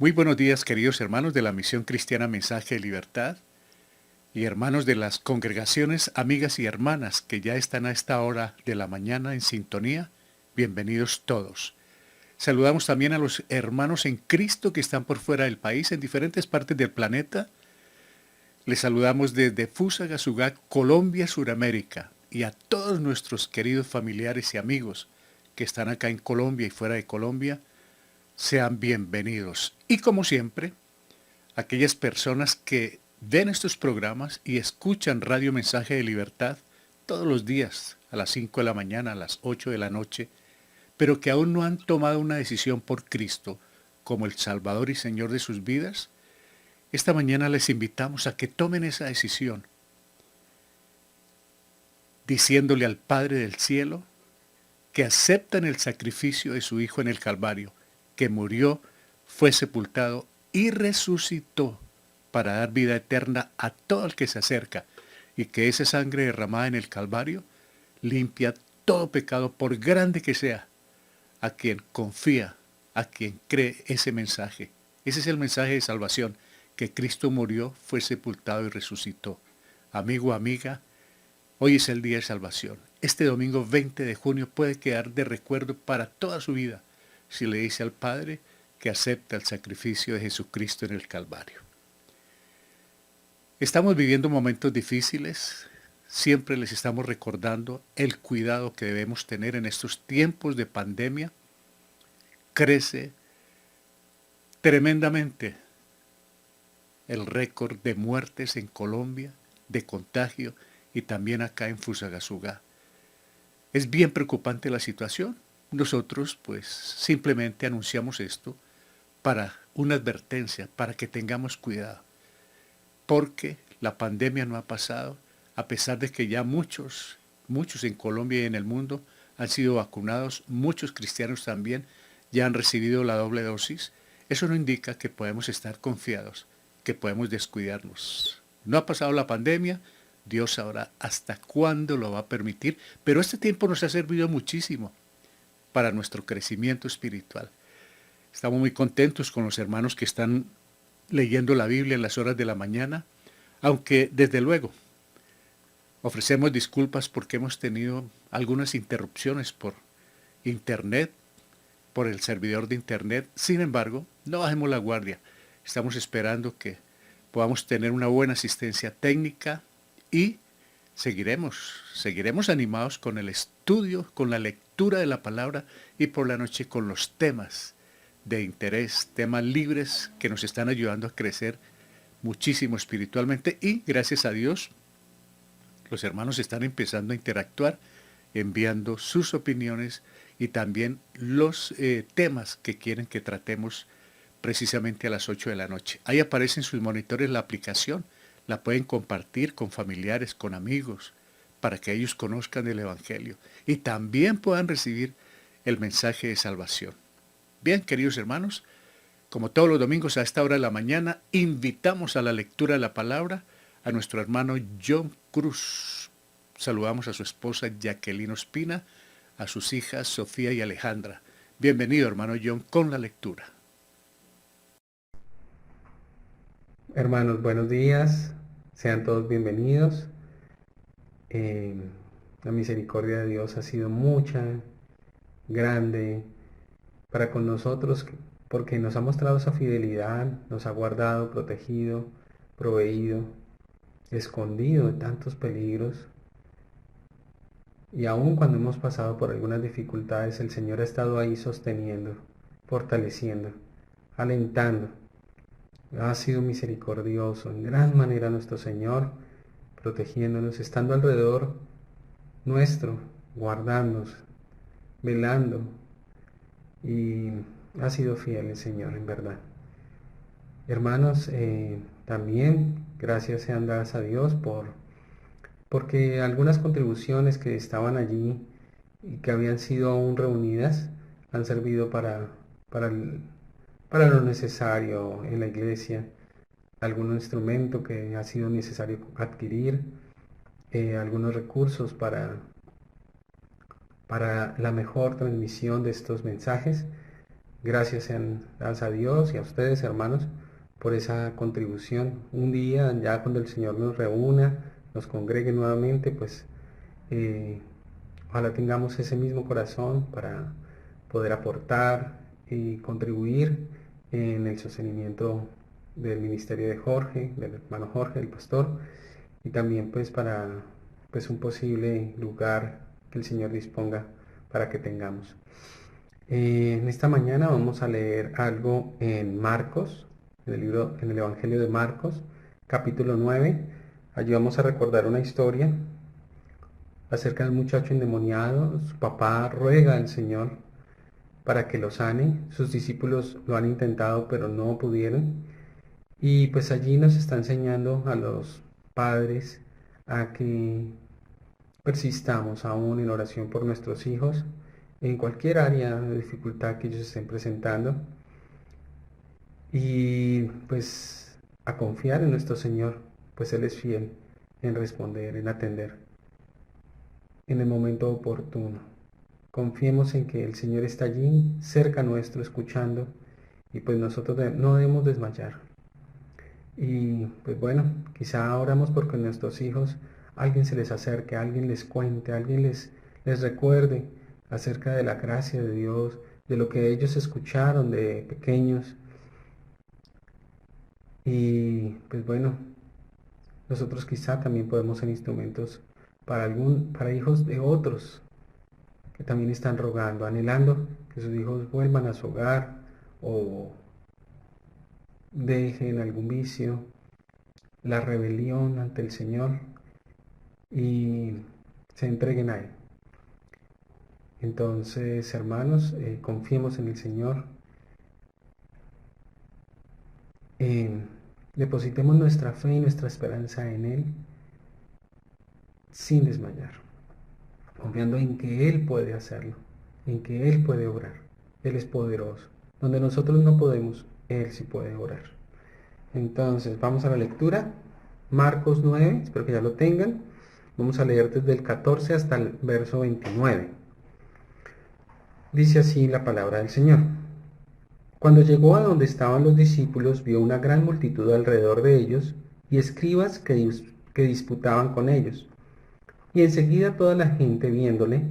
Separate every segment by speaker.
Speaker 1: Muy buenos días, queridos hermanos de la Misión Cristiana Mensaje de Libertad y hermanos de las congregaciones, amigas y hermanas que ya están a esta hora de la mañana en sintonía. Bienvenidos todos. Saludamos también a los hermanos en Cristo que están por fuera del país, en diferentes partes del planeta. Les saludamos desde Fusagasugá, Colombia, Suramérica, y a todos nuestros queridos familiares y amigos que están acá en Colombia y fuera de Colombia. Sean bienvenidos. Y como siempre, aquellas personas que ven estos programas y escuchan Radio Mensaje de Libertad todos los días a las 5 de la mañana, a las 8 de la noche, pero que aún no han tomado una decisión por Cristo como el Salvador y Señor de sus vidas, esta mañana les invitamos a que tomen esa decisión, diciéndole al Padre del Cielo que aceptan el sacrificio de su Hijo en el Calvario, que murió, fue sepultado y resucitó para dar vida eterna a todo el que se acerca, y que esa sangre derramada en el Calvario limpia todo pecado, por grande que sea, a quien confía, a quien cree ese mensaje. Ese es el mensaje de salvación, que Cristo murió, fue sepultado y resucitó. Amigo, amiga, hoy es el día de salvación. Este domingo 20 de junio puede quedar de recuerdo para toda su vida si le dice al Padre que acepta el sacrificio de Jesucristo en el Calvario. Estamos viviendo momentos difíciles. Siempre les estamos recordando el cuidado que debemos tener en estos tiempos de pandemia. Crece tremendamente el récord de muertes en Colombia, de contagio, y también acá en Fusagasugá. Es bien preocupante la situación. Nosotros pues simplemente anunciamos esto para una advertencia, para que tengamos cuidado. Porque la pandemia no ha pasado, a pesar de que ya muchos en Colombia y en el mundo han sido vacunados, muchos cristianos también ya han recibido la doble dosis. Eso no indica que podemos estar confiados, que podemos descuidarnos. No ha pasado la pandemia, Dios sabrá hasta cuándo lo va a permitir, pero este tiempo nos ha servido muchísimo para nuestro crecimiento espiritual. Estamos muy contentos con los hermanos que están leyendo la Biblia en las horas de la mañana, aunque desde luego ofrecemos disculpas porque hemos tenido algunas interrupciones por internet, por el servidor de internet. Sin embargo, no bajemos la guardia. Estamos esperando que podamos tener una buena asistencia técnica y seguiremos animados con el estudio, con la lectura de la palabra y por la noche con los temas de interés, temas libres que nos están ayudando a crecer muchísimo espiritualmente, y gracias a Dios los hermanos están empezando a interactuar, enviando sus opiniones y también los temas que quieren que tratemos precisamente a las 8 de la noche. Ahí aparece en sus monitores la aplicación, la pueden compartir con familiares, con amigos, para que ellos conozcan el Evangelio y también puedan recibir el mensaje de salvación. Bien, queridos hermanos, como todos los domingos a esta hora de la mañana, invitamos a la lectura de la palabra a nuestro hermano John Cruz. Saludamos a su esposa Jacqueline Ospina, a sus hijas Sofía y Alejandra. Bienvenido, hermano John, con la lectura.
Speaker 2: Hermanos, buenos días, sean todos bienvenidos. Eh, la misericordia de Dios ha sido mucha, grande para con nosotros, porque nos ha mostrado esa fidelidad, nos ha guardado, protegido, proveído, escondido de tantos peligros. Y aun cuando hemos pasado por algunas dificultades, el Señor ha estado ahí sosteniendo, fortaleciendo, alentando. Ha sido misericordioso en gran manera nuestro Señor, protegiéndonos, estando alrededor nuestro, guardándonos, velando. Y ha sido fiel el Señor, en verdad. Hermanos, también gracias sean dadas a Dios porque algunas contribuciones que estaban allí y que habían sido aún reunidas han servido para, el- para lo necesario en la iglesia, algún instrumento que ha sido necesario adquirir, algunos recursos para la mejor transmisión de estos mensajes. Gracias sean dadas a Dios y a ustedes, hermanos, por esa contribución. Un día, ya cuando el Señor nos reúna, nos congregue nuevamente, pues eh, ojalá tengamos ese mismo corazón para poder aportar y contribuir en el sostenimiento del ministerio de Jorge, del hermano Jorge, el pastor, y también pues para pues un posible lugar que el Señor disponga para que tengamos. En esta mañana vamos a leer algo en Marcos, en el Evangelio de Marcos, capítulo 9. Allí vamos a recordar una historia acerca de un muchacho endemoniado. Su papá ruega al Señor para que lo sane. Sus discípulos lo han intentado, pero no pudieron. Y pues allí nos está enseñando a los padres a que persistamos aún en oración por nuestros hijos en cualquier área de dificultad que ellos estén presentando y pues a confiar en nuestro Señor, pues Él es fiel en responder, en atender en el momento oportuno. Confiemos en que el Señor está allí, cerca nuestro, escuchando, y pues nosotros no debemos desmayar. Y pues bueno, quizá oramos porque nuestros hijos, alguien se les acerque, alguien les cuente, alguien les recuerde acerca de la gracia de Dios, de lo que ellos escucharon de pequeños. Y pues bueno, nosotros quizá también podemos ser instrumentos para hijos de otros que también están rogando, anhelando que sus hijos vuelvan a su hogar o dejen algún vicio, la rebelión ante el Señor y se entreguen a Él. Entonces, hermanos, confiemos en el Señor, depositemos nuestra fe y nuestra esperanza en Él sin desmayar, confiando en que Él puede hacerlo, en que Él puede obrar. Él es poderoso. Donde nosotros no podemos, Él sí puede obrar. Entonces, vamos a la lectura. Marcos 9, espero que ya lo tengan. Vamos a leer desde el 14 hasta el verso 29. Dice así la palabra del Señor. Cuando llegó a donde estaban los discípulos, vio una gran multitud alrededor de ellos y escribas que disputaban con ellos. Y enseguida toda la gente, viéndole,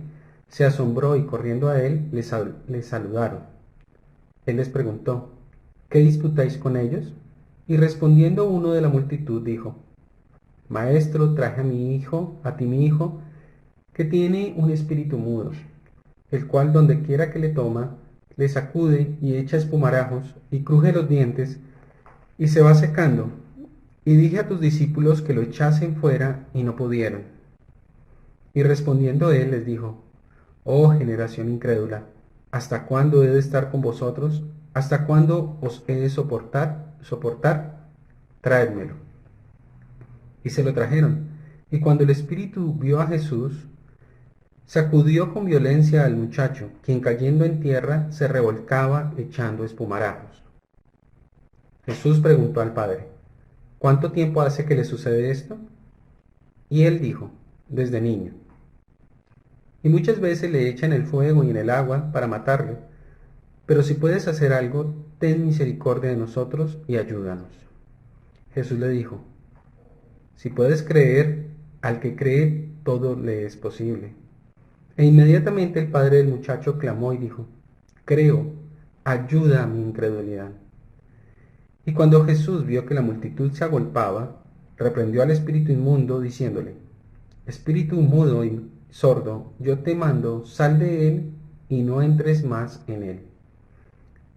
Speaker 2: se asombró y corriendo a él, le saludaron. Él les preguntó, ¿qué disputáis con ellos? Y respondiendo uno de la multitud dijo, Maestro, traje a ti mi hijo, que tiene un espíritu mudo, el cual donde quiera que le toma, le sacude y echa espumarajos y cruje los dientes y se va secando. Y dije a tus discípulos que lo echasen fuera y no pudieron. Y respondiendo él les dijo, Oh generación incrédula, ¿hasta cuándo he de estar con vosotros? ¿Hasta cuándo os he de soportar? Traédmelo. Y se lo trajeron. Y cuando el espíritu vio a Jesús, sacudió con violencia al muchacho, quien cayendo en tierra se revolcaba echando espumarajos. Jesús preguntó al padre, ¿cuánto tiempo hace que le sucede esto? Y él dijo, desde niño. Y muchas veces le echan el fuego y en el agua para matarle. Pero si puedes hacer algo, ten misericordia de nosotros y ayúdanos. Jesús le dijo, si puedes creer, al que cree todo le es posible. E inmediatamente el padre del muchacho clamó y dijo, creo, ayuda a mi incredulidad. Y cuando Jesús vio que la multitud se agolpaba, reprendió al espíritu inmundo, diciéndole, Espíritu mudo y sordo, yo te mando, sal de él y no entres más en él.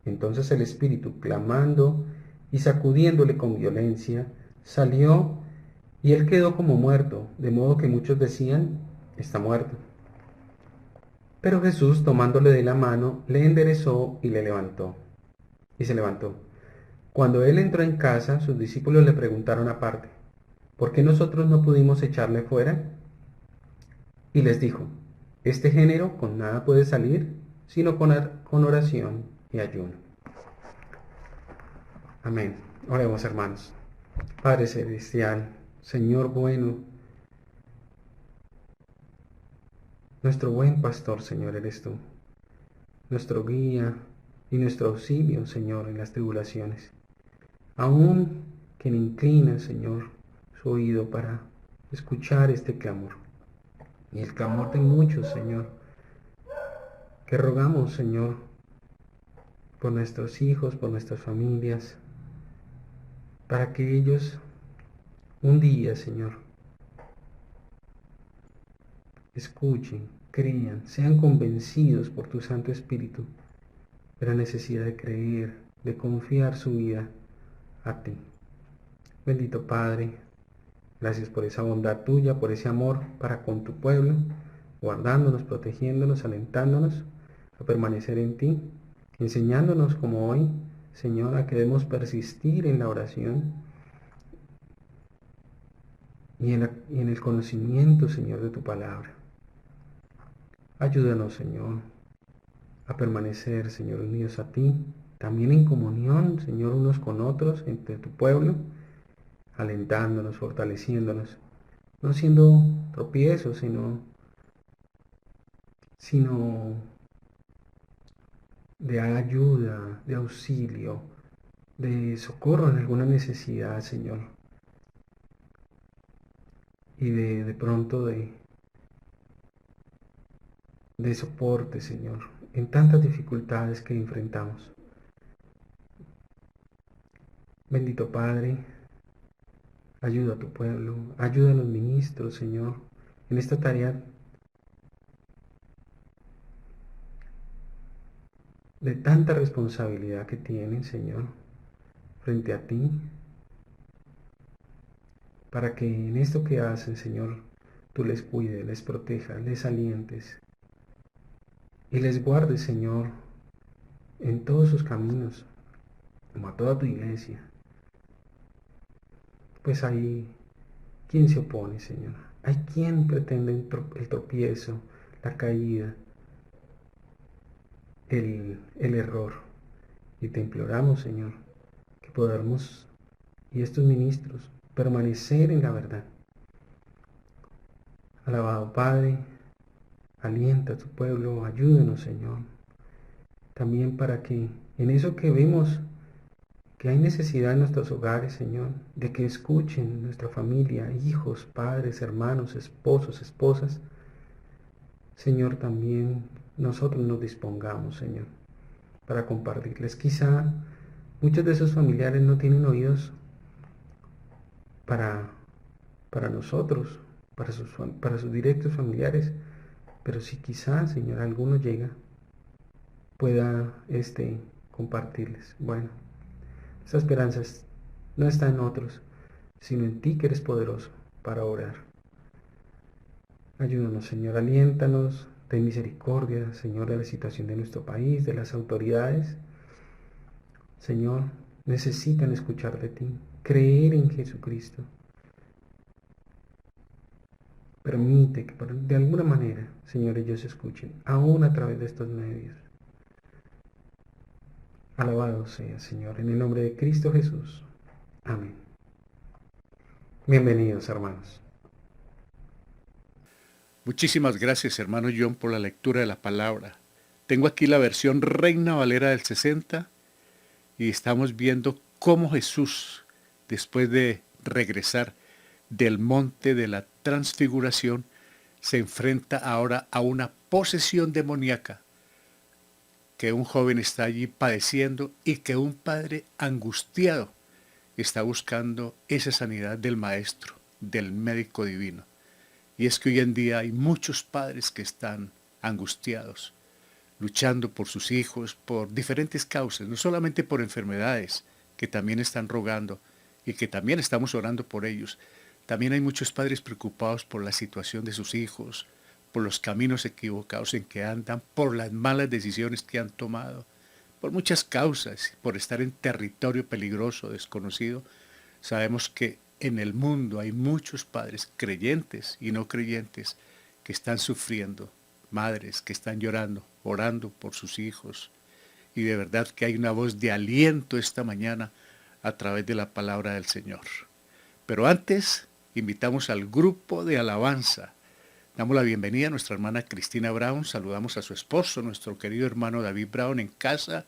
Speaker 2: Entonces el espíritu, clamando y sacudiéndole con violencia, salió y él quedó como muerto, de modo que muchos decían, está muerto. Pero Jesús, tomándole de la mano, le enderezó y le levantó. Y se levantó. Cuando él entró en casa, sus discípulos le preguntaron aparte, ¿por qué nosotros no pudimos echarle fuera? Y les dijo, este género con nada puede salir, sino con oración y ayuno. Amén. Oremos, hermanos. Padre Celestial, Señor bueno, nuestro buen pastor, Señor, eres tú. Nuestro guía, y nuestro auxilio, Señor, en las tribulaciones. Aún quien inclina, Señor, su oído para escuchar este clamor. Y el clamor de muchos, Señor, que rogamos, Señor, por nuestros hijos, por nuestras familias, para que ellos un día, Señor, escuchen, crean, sean convencidos por tu Santo Espíritu de la necesidad de creer, de confiar su vida a ti. Bendito Padre, gracias por esa bondad tuya, por ese amor para con tu pueblo, guardándonos, protegiéndonos, alentándonos a permanecer en ti, enseñándonos como hoy, Señor, a que debemos persistir en la oración y en el conocimiento, Señor, de tu palabra. Ayúdanos, Señor, a permanecer, Señor, unidos a ti, también en comunión, Señor, unos con otros, entre tu pueblo, alentándonos, fortaleciéndonos, no siendo tropiezos, sino de ayuda, de auxilio, de socorro en alguna necesidad, Señor, y de pronto de soporte, Señor, en tantas dificultades que enfrentamos. Bendito Padre, ayuda a tu pueblo, ayuda a los ministros, Señor, en esta tarea de tanta responsabilidad que tienen, Señor, frente a ti, para que en esto que hacen, Señor, tú les cuides, les protejas, les alientes y les guardes, Señor, en todos sus caminos, como a toda tu iglesia. Pues hay quien se opone, Señor. Hay quien pretende el tropiezo, la caída, el error. Y te imploramos, Señor, que podamos, y estos ministros, permanecer en la verdad. Alabado Padre, alienta a tu pueblo, ayúdenos, Señor. También para que en eso que vemos que hay necesidad en nuestros hogares, Señor, de que escuchen nuestra familia, hijos, padres, hermanos, esposos, esposas, Señor, también nosotros nos dispongamos, Señor, para compartirles. Quizá muchos de esos familiares no tienen oídos para, para nosotros, para sus directos familiares, pero si quizá, Señor, alguno llega, pueda compartirles. Bueno, esa esperanza no está en otros, sino en ti que eres poderoso para orar. Ayúdanos, Señor, aliéntanos, ten misericordia, Señor, de la situación de nuestro país, de las autoridades. Señor, necesitan escuchar de ti, creer en Jesucristo. Permite que de alguna manera, Señor, ellos escuchen, aún a través de estos medios. Alabado sea, Señor, en el nombre de Cristo Jesús. Amén. Bienvenidos, hermanos.
Speaker 1: Muchísimas gracias, hermano John, por la lectura de la palabra. Tengo aquí la versión Reina Valera del 60 y estamos viendo cómo Jesús, después de regresar del monte de la transfiguración, se enfrenta ahora a una posesión demoníaca, que un joven está allí padeciendo y que un padre angustiado está buscando esa sanidad del maestro, del médico divino. Y es que hoy en día hay muchos padres que están angustiados, luchando por sus hijos, por diferentes causas, no solamente por enfermedades, que también están rogando y que también estamos orando por ellos. También hay muchos padres preocupados por la situación de sus hijos, por los caminos equivocados en que andan, por las malas decisiones que han tomado, por muchas causas, por estar en territorio peligroso, desconocido. Sabemos que en el mundo hay muchos padres creyentes y no creyentes que están sufriendo, madres que están llorando, orando por sus hijos. Y de verdad que hay una voz de aliento esta mañana a través de la palabra del Señor. Pero antes, invitamos al grupo de alabanza. Damos la bienvenida a nuestra hermana Cristina Brown, saludamos a su esposo, nuestro querido hermano David Brown en casa,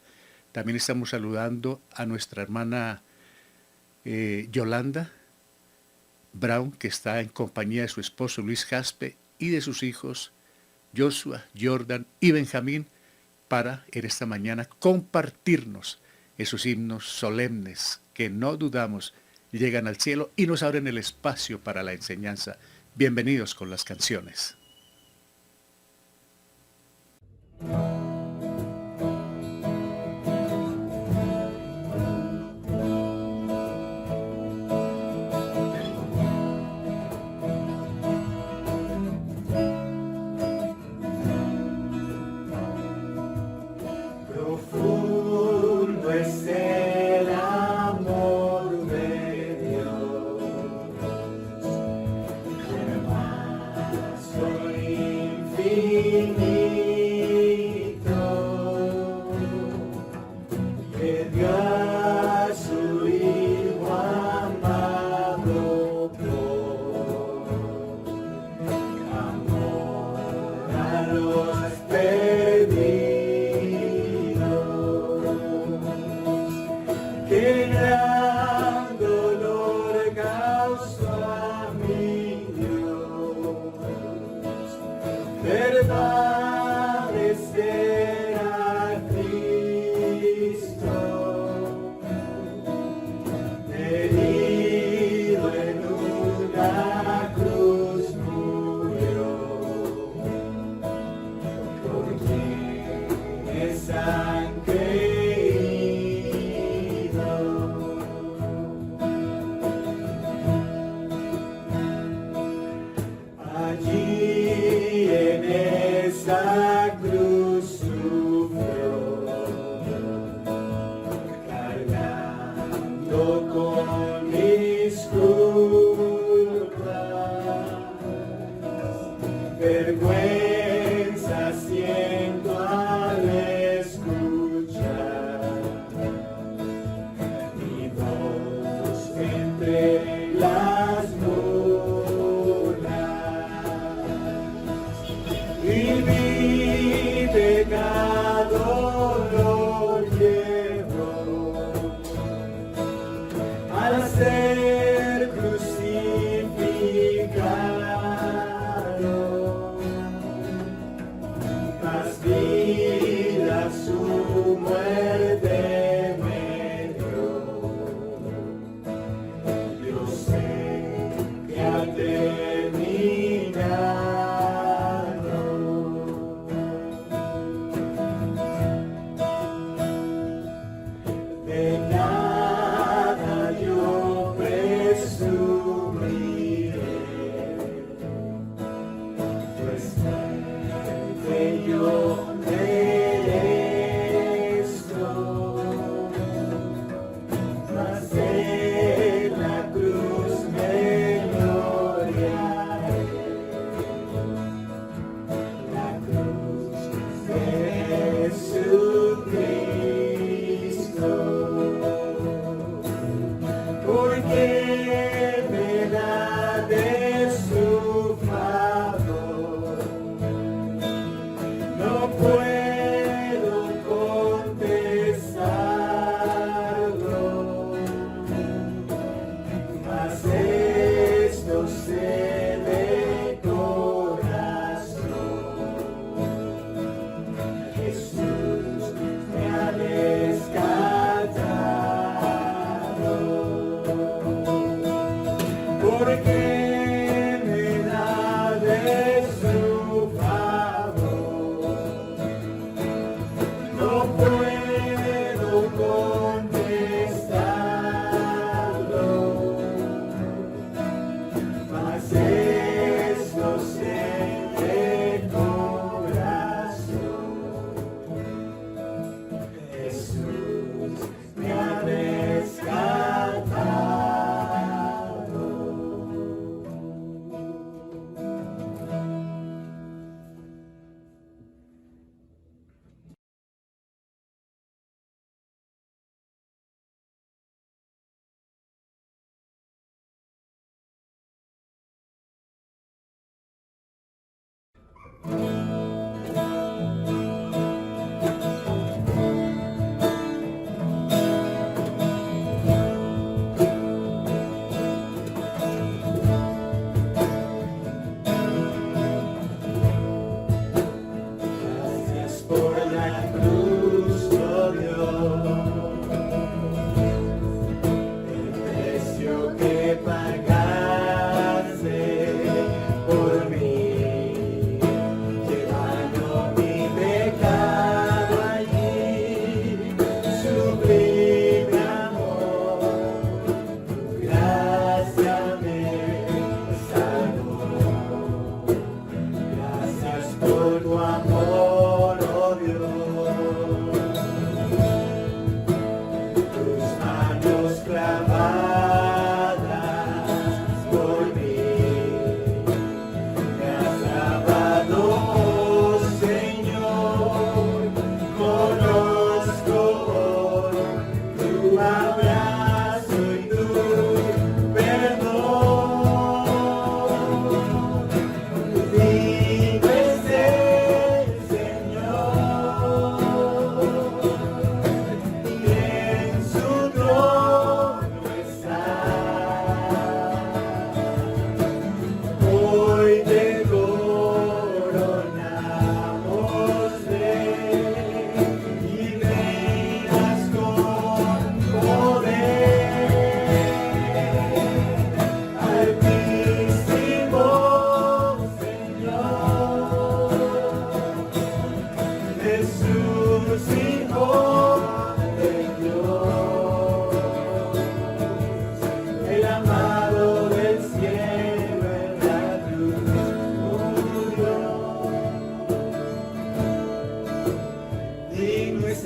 Speaker 1: También estamos saludando a nuestra hermana Yolanda Brown, que está en compañía de su esposo Luis Jaspe y de sus hijos Joshua, Jordan y Benjamín, para en esta mañana compartirnos esos himnos solemnes que no dudamos llegan al cielo y nos abren el espacio para la enseñanza. Bienvenidos con las canciones.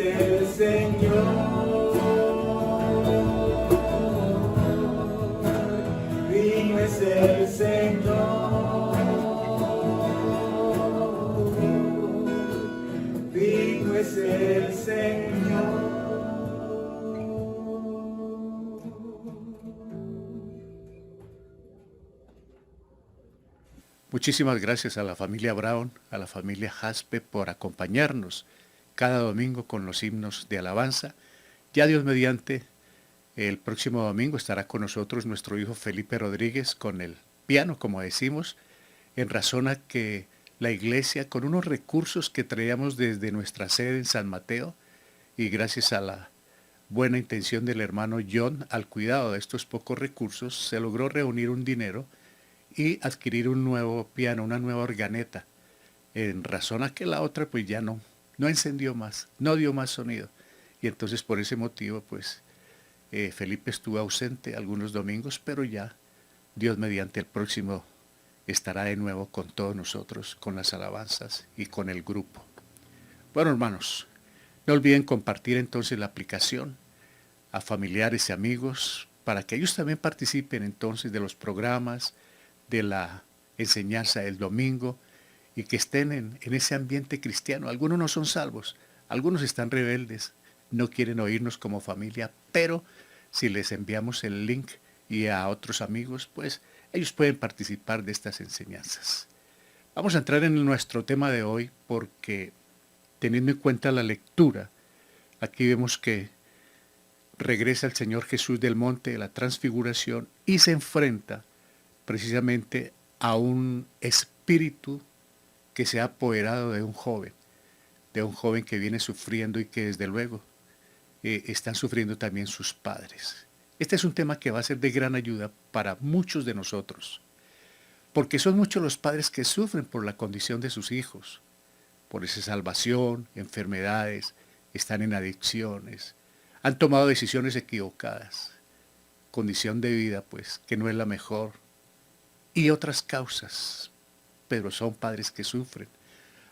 Speaker 3: es el Señor, digno es el Señor, digno es el Señor.
Speaker 1: Muchísimas gracias a la familia Brown, a la familia Jaspe por acompañarnos cada domingo con los himnos de alabanza. Ya Dios mediante, el próximo domingo estará con nosotros nuestro hijo Felipe Rodríguez con el piano, como decimos, en razón a que la iglesia, con unos recursos que traíamos desde nuestra sede en San Mateo, y gracias a la buena intención del hermano John al cuidado de estos pocos recursos, se logró reunir un dinero y adquirir un nuevo piano, una nueva organeta, en razón a que la otra pues ya no encendió más, no dio más sonido. Y entonces por ese motivo pues Felipe estuvo ausente algunos domingos, pero ya Dios mediante el próximo estará de nuevo con todos nosotros, con las alabanzas y con el grupo. Bueno, hermanos, no olviden compartir entonces la aplicación a familiares y amigos para que ellos también participen entonces de los programas, de la enseñanza del domingo y que estén en ese ambiente cristiano. Algunos no son salvos, algunos están rebeldes, no quieren oírnos como familia, pero si les enviamos el link y a otros amigos, pues ellos pueden participar de estas enseñanzas. Vamos a entrar en nuestro tema de hoy porque teniendo en cuenta la lectura, aquí vemos que regresa el Señor Jesús del monte de la transfiguración y se enfrenta precisamente a un espíritu que se ha apoderado de un joven que viene sufriendo y que desde luego están sufriendo también sus padres. Este es un tema que va a ser de gran ayuda para muchos de nosotros, porque son muchos los padres que sufren por la condición de sus hijos, por esa salvación, enfermedades, están en adicciones, han tomado decisiones equivocadas, condición de vida pues que no es la mejor, y otras causas, pero son padres que sufren.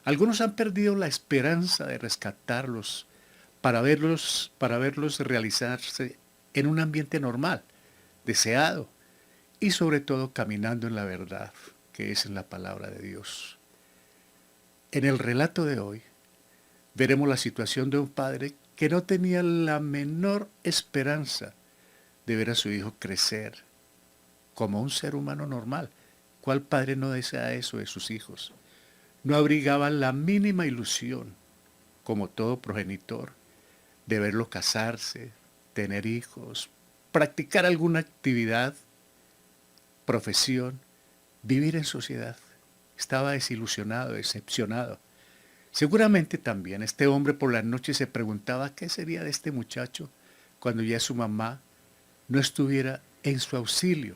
Speaker 1: Algunos han perdido la esperanza de rescatarlos para verlos realizarse en un ambiente normal, deseado, y sobre todo caminando en la verdad, que es en la palabra de Dios. En el relato de hoy veremos la situación de un padre que no tenía la menor esperanza de ver a su hijo crecer como un ser humano normal. ¿Cuál padre no desea eso de sus hijos? No abrigaba la mínima ilusión, como todo progenitor, de verlo casarse, tener hijos, practicar alguna actividad, profesión, vivir en sociedad. Estaba desilusionado, decepcionado. Seguramente también este hombre por la noche se preguntaba qué sería de este muchacho cuando ya su mamá no estuviera en su auxilio.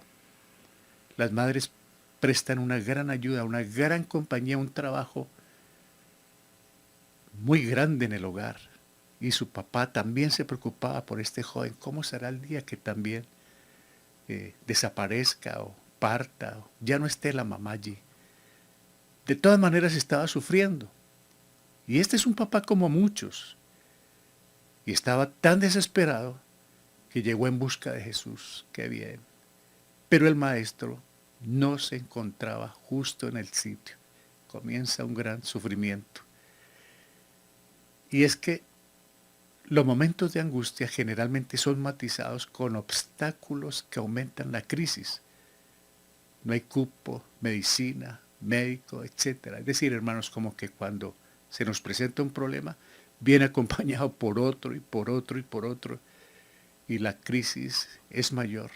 Speaker 1: Las madres prestan una gran ayuda, una gran compañía, un trabajo muy grande en el hogar. Y su papá también se preocupaba por este joven. ¿Cómo será el día que también desaparezca o parta o ya no esté la mamá allí? De todas maneras estaba sufriendo. Y este es un papá como muchos. Y estaba tan desesperado que llegó en busca de Jesús. Qué bien. Pero el maestro no se encontraba justo en el sitio. Comienza un gran sufrimiento. Y es que los momentos de angustia generalmente son matizados con obstáculos que aumentan la crisis. No hay cupo, medicina, médico, etc. Es decir, hermanos, como que cuando se nos presenta un problema, viene acompañado por otro y por otro y por otro, y la crisis es mayor,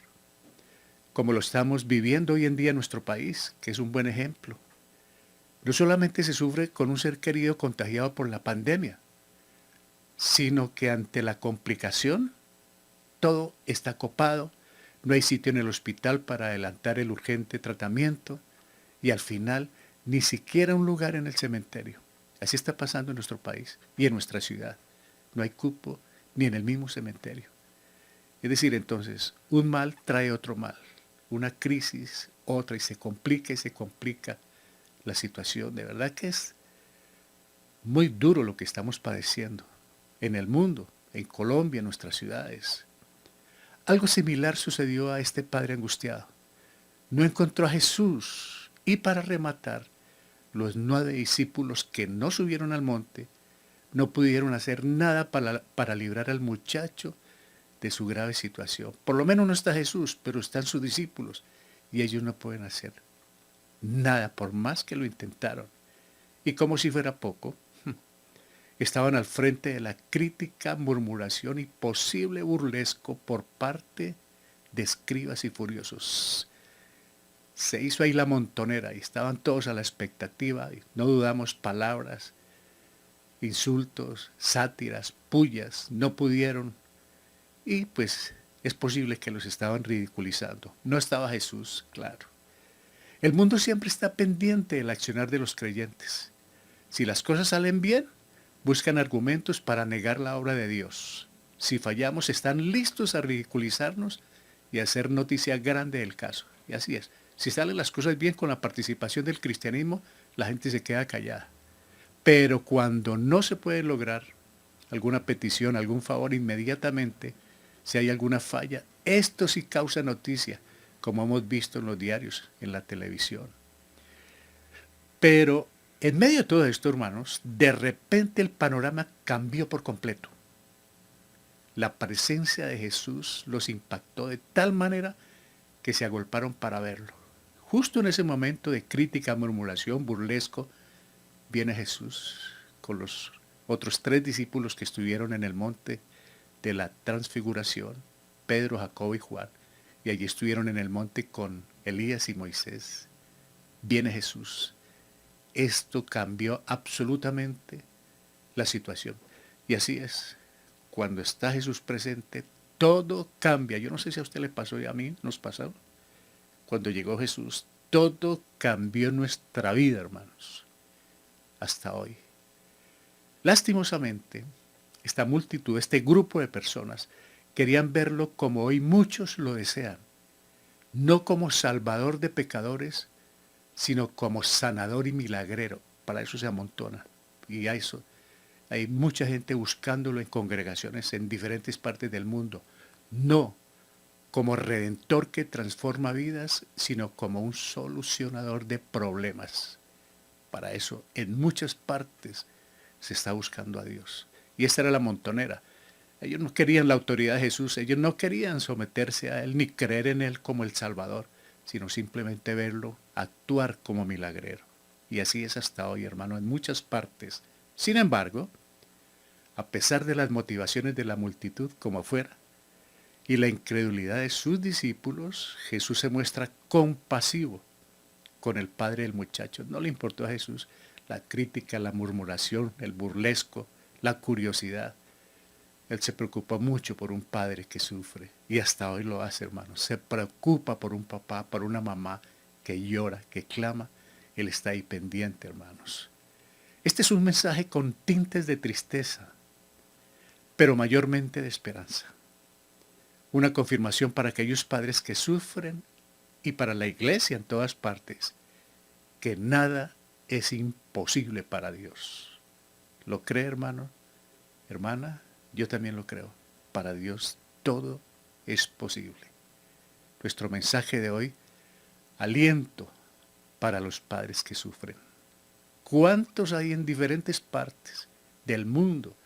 Speaker 1: como lo estamos viviendo hoy en día en nuestro país, que es un buen ejemplo. No solamente se sufre con un ser querido contagiado por la pandemia, sino que ante la complicación, todo está copado, no hay sitio en el hospital para adelantar el urgente tratamiento y al final ni siquiera un lugar en el cementerio. Así está pasando en nuestro país y en nuestra ciudad. No hay cupo ni en el mismo cementerio. Es decir, entonces, un mal trae otro mal, una crisis, otra, y se complica la situación. De verdad que es muy duro lo que estamos padeciendo en el mundo, en Colombia, en nuestras ciudades. Algo similar sucedió a este padre angustiado. No encontró a Jesús y para rematar, los 9 discípulos que no subieron al monte no pudieron hacer nada para librar al muchacho de su grave situación. Por lo menos no está Jesús, pero están sus discípulos y ellos no pueden hacer nada por más que lo intentaron. Y como si fuera poco, estaban al frente de la crítica, murmuración y posible burlesco por parte de escribas y furiosos. Se hizo ahí la montonera y estaban todos a la expectativa y no dudamos palabras, insultos, sátiras, pullas, no pudieron y pues es posible que los estaban ridiculizando. No estaba Jesús, claro. El mundo siempre está pendiente del accionar de los creyentes. Si las cosas salen bien, buscan argumentos para negar la obra de Dios. Si fallamos, están listos a ridiculizarnos y a hacer noticia grande del caso. Y así es. Si salen las cosas bien con la participación del cristianismo, la gente se queda callada. Pero cuando no se puede lograr alguna petición, algún favor inmediatamente, si hay alguna falla, esto sí causa noticia, como hemos visto en los diarios, en la televisión. Pero en medio de todo esto, hermanos, de repente el panorama cambió por completo. La presencia de Jesús los impactó de tal manera que se agolparon para verlo. Justo en ese momento de crítica, murmuración, burlesco, viene Jesús con los otros 3 discípulos que estuvieron en el monte de la transfiguración, Pedro, Jacobo y Juan, y allí estuvieron en el monte con Elías y Moisés. Viene Jesús. Esto cambió absolutamente la situación. Y así es, cuando está Jesús presente, todo cambia. Yo no sé si a usted le pasó y a mí nos pasó. Cuando llegó Jesús, todo cambió en nuestra vida, hermanos, hasta hoy. Lastimosamente, esta multitud, este grupo de personas, querían verlo como hoy muchos lo desean, no como salvador de pecadores, sino como sanador y milagrero. Para eso se amontona. Y a eso hay mucha gente buscándolo en congregaciones en diferentes partes del mundo. No como redentor que transforma vidas, sino como un solucionador de problemas. Para eso, en muchas partes se está buscando a Dios. Y esta era la montonera. Ellos no querían la autoridad de Jesús, ellos no querían someterse a Él ni creer en Él como el Salvador, sino simplemente verlo actuar como milagrero. Y así es hasta hoy, hermano, en muchas partes. Sin embargo, a pesar de las motivaciones de la multitud como fuera, y la incredulidad de sus discípulos, Jesús se muestra compasivo con el padre del muchacho. No le importó a Jesús la crítica, la murmuración, el burlesco, la curiosidad. Él se preocupó mucho por un padre que sufre y hasta hoy lo hace, hermanos. Se preocupa por un papá, por una mamá que llora, que clama. Él está ahí pendiente, hermanos. Este es un mensaje con tintes de tristeza, pero mayormente de esperanza. Una confirmación para aquellos padres que sufren y para la iglesia en todas partes, que nada es imposible para Dios. ¿Lo cree, hermano? Hermana, yo también lo creo. Para Dios todo es posible. Nuestro mensaje de hoy, aliento para los padres que sufren. ¿Cuántos hay en diferentes partes del mundo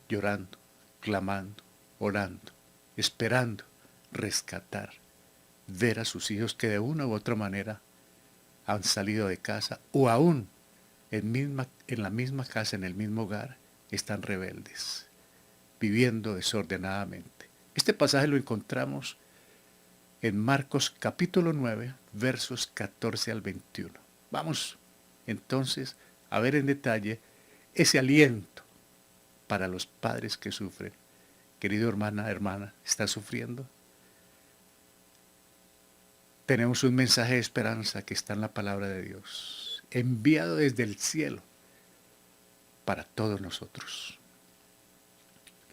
Speaker 1: llorando, clamando, orando, esperando rescatar, ver a sus hijos que de una u otra manera han salido de casa o aún en la misma casa, en el mismo hogar, están rebeldes, viviendo desordenadamente? Este pasaje lo encontramos en Marcos capítulo 9, versos 14 al 21. Vamos entonces a ver en detalle ese aliento para los padres que sufren. Querido hermana, ¿está sufriendo? Tenemos un mensaje de esperanza que está en la palabra de Dios, enviado desde el cielo para todos nosotros.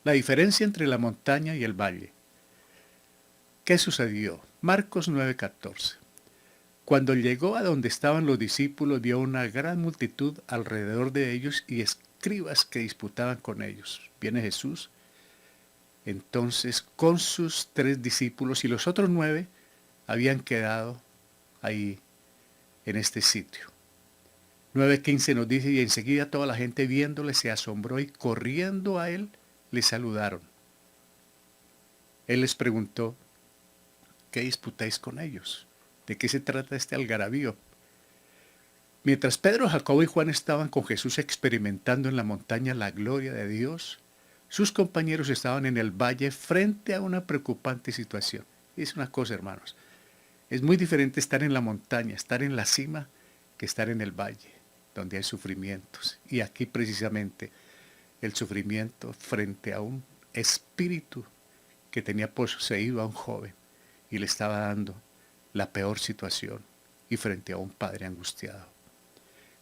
Speaker 1: La diferencia entre la montaña y el valle. ¿Qué sucedió? Marcos 9:14. Cuando llegó a donde estaban los discípulos, vio una gran multitud alrededor de ellos y escribas que disputaban con ellos. Viene Jesús, entonces con sus 3 discípulos, y los otros 9 habían quedado ahí en este sitio. 9:15 nos dice, y enseguida toda la gente viéndole se asombró y corriendo a él le saludaron. Él les preguntó, ¿qué disputáis con ellos? ¿De qué se trata este algarabío? Mientras Pedro, Jacobo y Juan estaban con Jesús experimentando en la montaña la gloria de Dios, sus compañeros estaban en el valle frente a una preocupante situación. Y es una cosa, hermanos, es muy diferente estar en la montaña, estar en la cima, que estar en el valle, donde hay sufrimientos. Y aquí precisamente el sufrimiento frente a un espíritu que tenía poseído a un joven y le estaba dando la peor situación, y frente a un padre angustiado.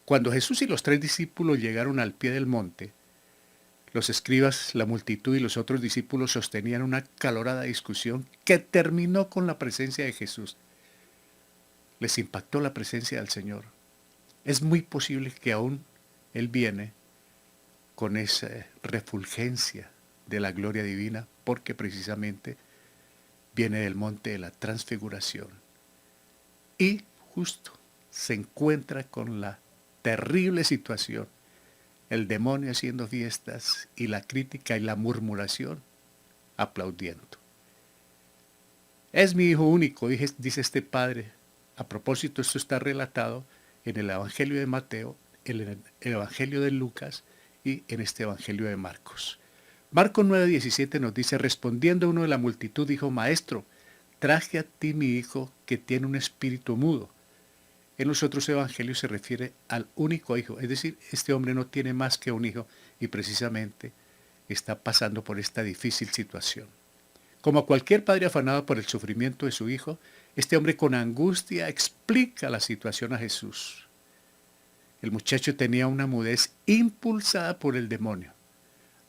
Speaker 1: Cuando Jesús y los 3 discípulos llegaron al pie del monte, los escribas, la multitud y los otros discípulos sostenían una acalorada discusión que terminó con la presencia de Jesús. Les impactó la presencia del Señor. Es muy posible que aún Él viene con esa refulgencia de la gloria divina, porque precisamente viene del monte de la transfiguración. Y justo se encuentra con la terrible situación, el demonio haciendo fiestas y la crítica y la murmuración aplaudiendo. Es mi hijo único, dice este padre. A propósito, esto está relatado en el Evangelio de Mateo, en el Evangelio de Lucas y en este Evangelio de Marcos. Marcos 9:17 nos dice, respondiendo uno de la multitud, dijo, Maestro, traje a ti mi hijo que tiene un espíritu mudo. En los otros evangelios se refiere al único hijo, es decir, este hombre no tiene más que un hijo y precisamente está pasando por esta difícil situación. Como cualquier padre afanado por el sufrimiento de su hijo, este hombre con angustia explica la situación a Jesús. El muchacho tenía una mudez impulsada por el demonio.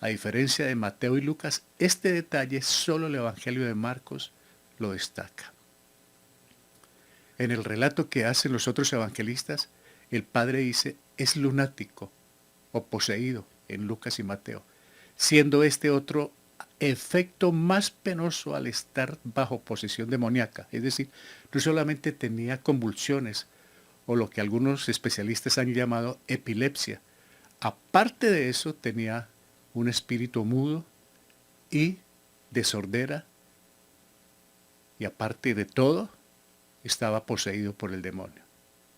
Speaker 1: A diferencia de Mateo y Lucas, este detalle solo el Evangelio de Marcos lo destaca. En el relato que hacen los otros evangelistas, el padre dice, es lunático o poseído en Lucas y Mateo, siendo este otro efecto más penoso al estar bajo posesión demoníaca. Es decir, no solamente tenía convulsiones o lo que algunos especialistas han llamado epilepsia, aparte de eso tenía un espíritu mudo y de sordera, y aparte de todo, estaba poseído por el demonio.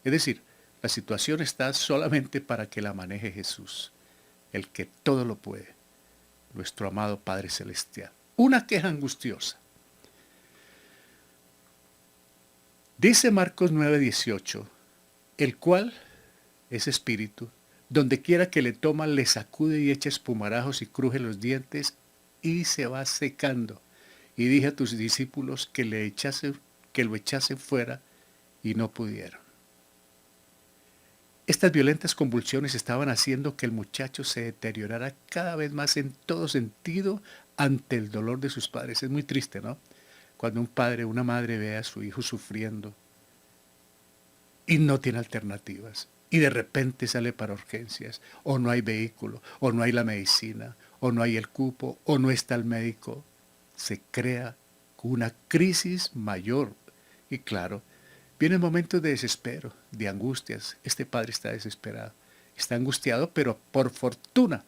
Speaker 1: Es decir, la situación está solamente para que la maneje Jesús, el que todo lo puede, nuestro amado Padre Celestial. Una queja angustiosa. Dice Marcos 9:18, el cual, ese espíritu, donde quiera que le toma, le sacude y echa espumarajos y cruje los dientes y se va secando. Y dije a tus discípulos que lo echasen fuera y no pudieron. Estas violentas convulsiones estaban haciendo que el muchacho se deteriorara cada vez más en todo sentido ante el dolor de sus padres. Es muy triste, ¿no? Cuando un padre o una madre ve a su hijo sufriendo y no tiene alternativas, y de repente sale para urgencias, o no hay vehículo, o no hay la medicina, o no hay el cupo, o no está el médico, se crea una crisis mayor. Y claro, vienen momentos de desespero, de angustias. Este padre está desesperado, está angustiado, pero por fortuna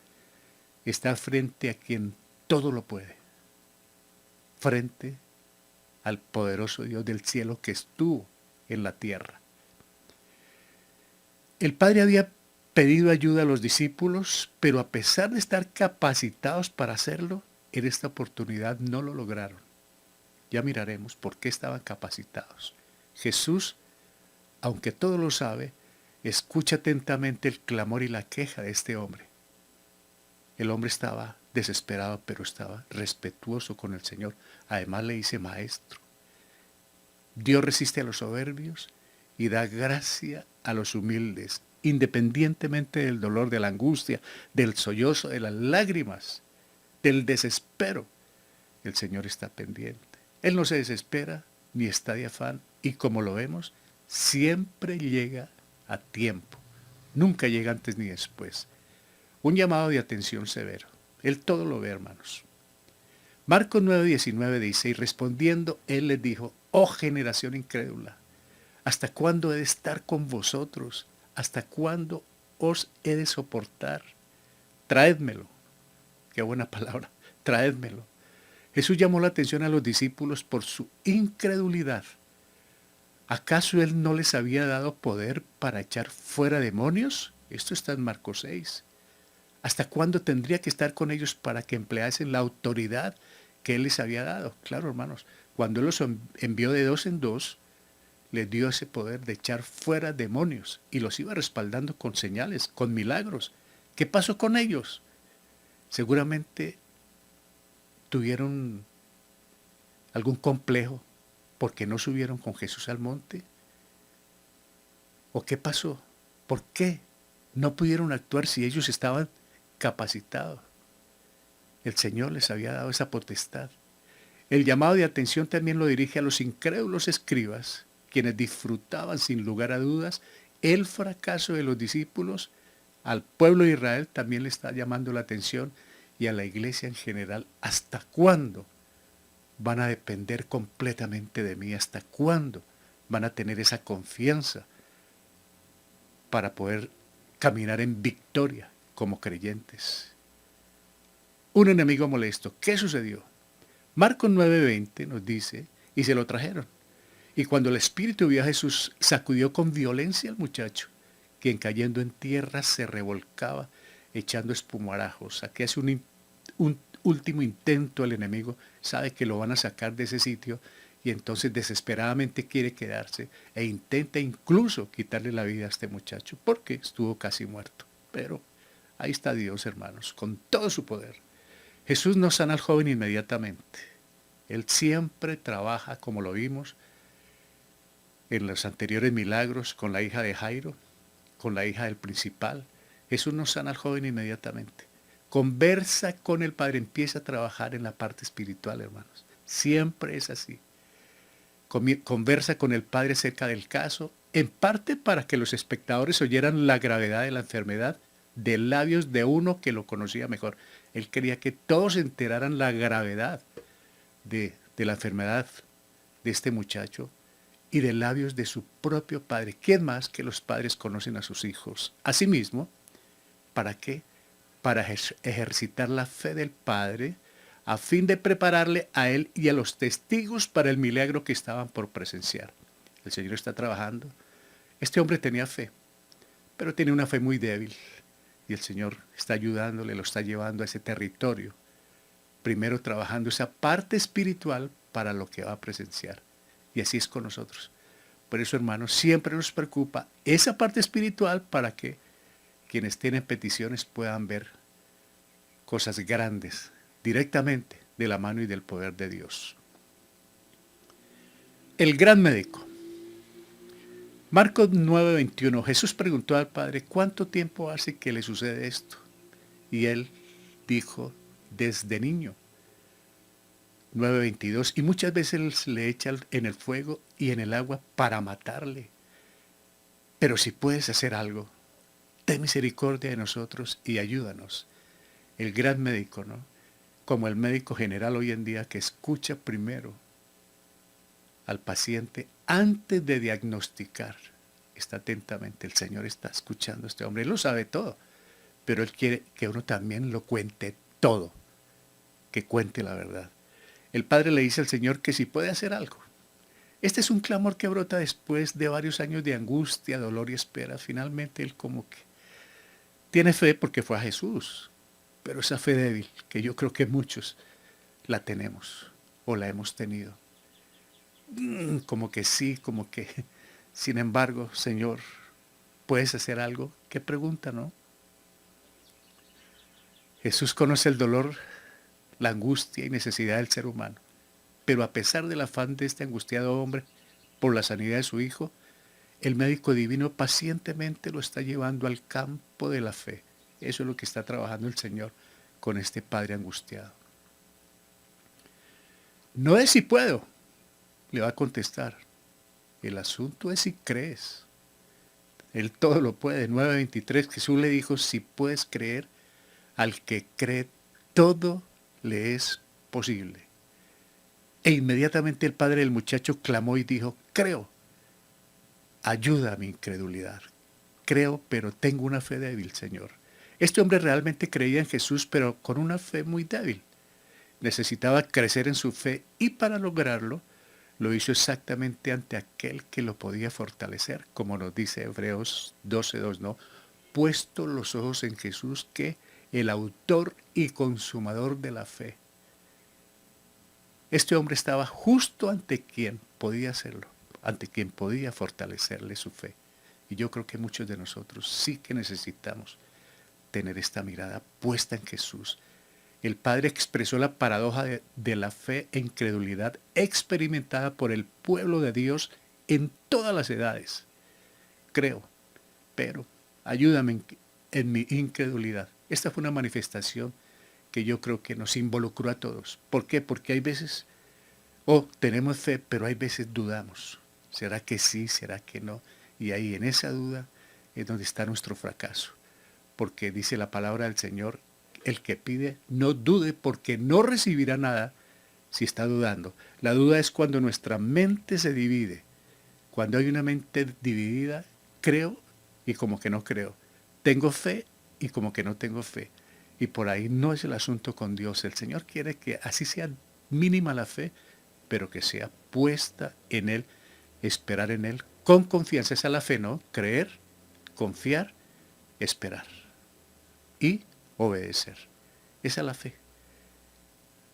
Speaker 1: está frente a quien todo lo puede, frente al poderoso Dios del cielo que estuvo en la tierra. El padre había pedido ayuda a los discípulos, pero a pesar de estar capacitados para hacerlo, en esta oportunidad no lo lograron. Ya miraremos por qué estaban capacitados. Jesús, aunque todo lo sabe, escucha atentamente el clamor y la queja de este hombre. El hombre estaba desesperado, pero estaba respetuoso con el Señor. Además le dice, Maestro. Dios resiste a los soberbios y da gracia a los humildes, independientemente del dolor, de la angustia, del sollozo, de las lágrimas, del desespero. El Señor está pendiente. Él no se desespera ni está de afán, y como lo vemos, siempre llega a tiempo. Nunca llega antes ni después. Un llamado de atención severo. Él todo lo ve, hermanos. Marcos 9:19 dice, y respondiendo, él les dijo, oh generación incrédula, ¿hasta cuándo he de estar con vosotros? ¿Hasta cuándo os he de soportar? Traédmelo. Qué buena palabra. Traédmelo. Jesús llamó la atención a los discípulos por su incredulidad. ¿Acaso él no les había dado poder para echar fuera demonios? Esto está en Marcos 6. ¿Hasta cuándo tendría que estar con ellos para que empleasen la autoridad que él les había dado? Claro, hermanos, cuando él los envió de dos en dos, les dio ese poder de echar fuera demonios y los iba respaldando con señales, con milagros. ¿Qué pasó con ellos? Seguramente tuvieron algún complejo porque no subieron con Jesús al monte. ¿O qué pasó? ¿Por qué no pudieron actuar si ellos estaban capacitados? El Señor les había dado esa potestad. El llamado de atención también lo dirige a los incrédulos escribas, quienes disfrutaban sin lugar a dudas el fracaso de los discípulos. Al pueblo de Israel también le está llamando la atención y a la iglesia en general. ¿Hasta cuándo van a depender completamente de mí? ¿Hasta cuándo van a tener esa confianza para poder caminar en victoria como creyentes? Un enemigo molesto. ¿Qué sucedió? Marcos 9:20 nos dice, y se lo trajeron. Y cuando el espíritu vio a Jesús, sacudió con violencia al muchacho, quien cayendo en tierra se revolcaba, echando espumarajos. Aquí hace un último intento el enemigo, sabe que lo van a sacar de ese sitio y entonces desesperadamente quiere quedarse e intenta incluso quitarle la vida a este muchacho, porque estuvo casi muerto. Pero ahí está Dios, hermanos, con todo su poder. Jesús no sana al joven inmediatamente. Él siempre trabaja, como lo vimos en los anteriores milagros, con la hija de Jairo, con la hija del principal. Jesús no sana al joven inmediatamente. Conversa con el Padre, empieza a trabajar en la parte espiritual, hermanos. Siempre es así. Conversa con el Padre acerca del caso, en parte para que los espectadores oyeran la gravedad de la enfermedad de labios de uno que lo conocía mejor. Él quería que todos se enteraran la gravedad de la enfermedad de este muchacho y de labios de su propio padre. ¿Quién más que los padres conocen a sus hijos? Asimismo, ¿para qué? Para ejercitar la fe del Padre a fin de prepararle a él y a los testigos para el milagro que estaban por presenciar. El Señor está trabajando. Este hombre tenía fe, pero tenía una fe muy débil. Y el Señor está ayudándole, lo está llevando a ese territorio. Primero trabajando esa parte espiritual para lo que va a presenciar. Y así es con nosotros. Por eso, hermanos, siempre nos preocupa esa parte espiritual para que quienes tienen peticiones puedan ver cosas grandes directamente de la mano y del poder de Dios. El gran médico. Marcos 9:21. Jesús preguntó al Padre, ¿cuánto tiempo hace que le sucede esto? Y él dijo, desde niño. 9:22. Y muchas veces le echan en el fuego y en el agua para matarle. Pero si puedes hacer algo, ten misericordia de nosotros y ayúdanos. El gran médico, ¿no? Como el médico general hoy en día que escucha primero al paciente antes de diagnosticar. Está atentamente, el Señor está escuchando a este hombre. Él lo sabe todo, pero Él quiere que uno también lo cuente todo, que cuente la verdad. El Padre le dice al Señor que si puede hacer algo. Este es un clamor que brota después de varios años de angustia, dolor y espera. Finalmente Él como que tiene fe porque fue a Jesús, pero esa fe débil, que yo creo que muchos la tenemos o la hemos tenido. Como que sí, como que, sin embargo, Señor, ¿puedes hacer algo? ¿Qué pregunta, no? Jesús conoce el dolor, la angustia y necesidad del ser humano, pero a pesar del afán de este angustiado hombre por la sanidad de su hijo, el médico divino pacientemente lo está llevando al campo de la fe. Eso es lo que está trabajando el Señor con este padre angustiado. No es si puedo, le va a contestar. El asunto es si crees. Él todo lo puede. 9:23, Jesús le dijo, si puedes creer, Al que cree, todo le es posible. E inmediatamente el padre del muchacho clamó y dijo, creo, ayuda a mi incredulidad. Creo, pero tengo una fe débil, Señor. Este hombre realmente creía en Jesús, pero con una fe muy débil. Necesitaba crecer en su fe y para lograrlo lo hizo exactamente ante aquel que lo podía fortalecer, como nos dice Hebreos 12:2, ¿no? Puesto los ojos en Jesús, que el autor y consumador de la fe. Este hombre estaba justo ante quien podía hacerlo, ante quien podía fortalecerle su fe. Y yo creo que muchos de nosotros sí que necesitamos tener esta mirada puesta en Jesús. El Padre expresó la paradoja de la fe e incredulidad experimentada por el pueblo de Dios en todas las edades. Creo, pero ayúdame en mi incredulidad. Esta fue una manifestación que yo creo que nos involucró a todos. ¿Por qué? Porque hay veces, tenemos fe, pero hay veces dudamos. ¿Será que sí? ¿Será que no? Y ahí en esa duda es donde está nuestro fracaso. Porque dice la palabra del Señor, el que pide no dude porque no recibirá nada si está dudando. La duda es cuando nuestra mente se divide. Cuando hay una mente dividida, creo y como que no creo. Tengo fe y como que no tengo fe. Y por ahí no es el asunto con Dios. El Señor quiere que así sea mínima la fe, pero que sea puesta en Él, esperar en Él, con confianza. Esa es la fe, ¿no? Creer, confiar, esperar y obedecer. Esa es la fe.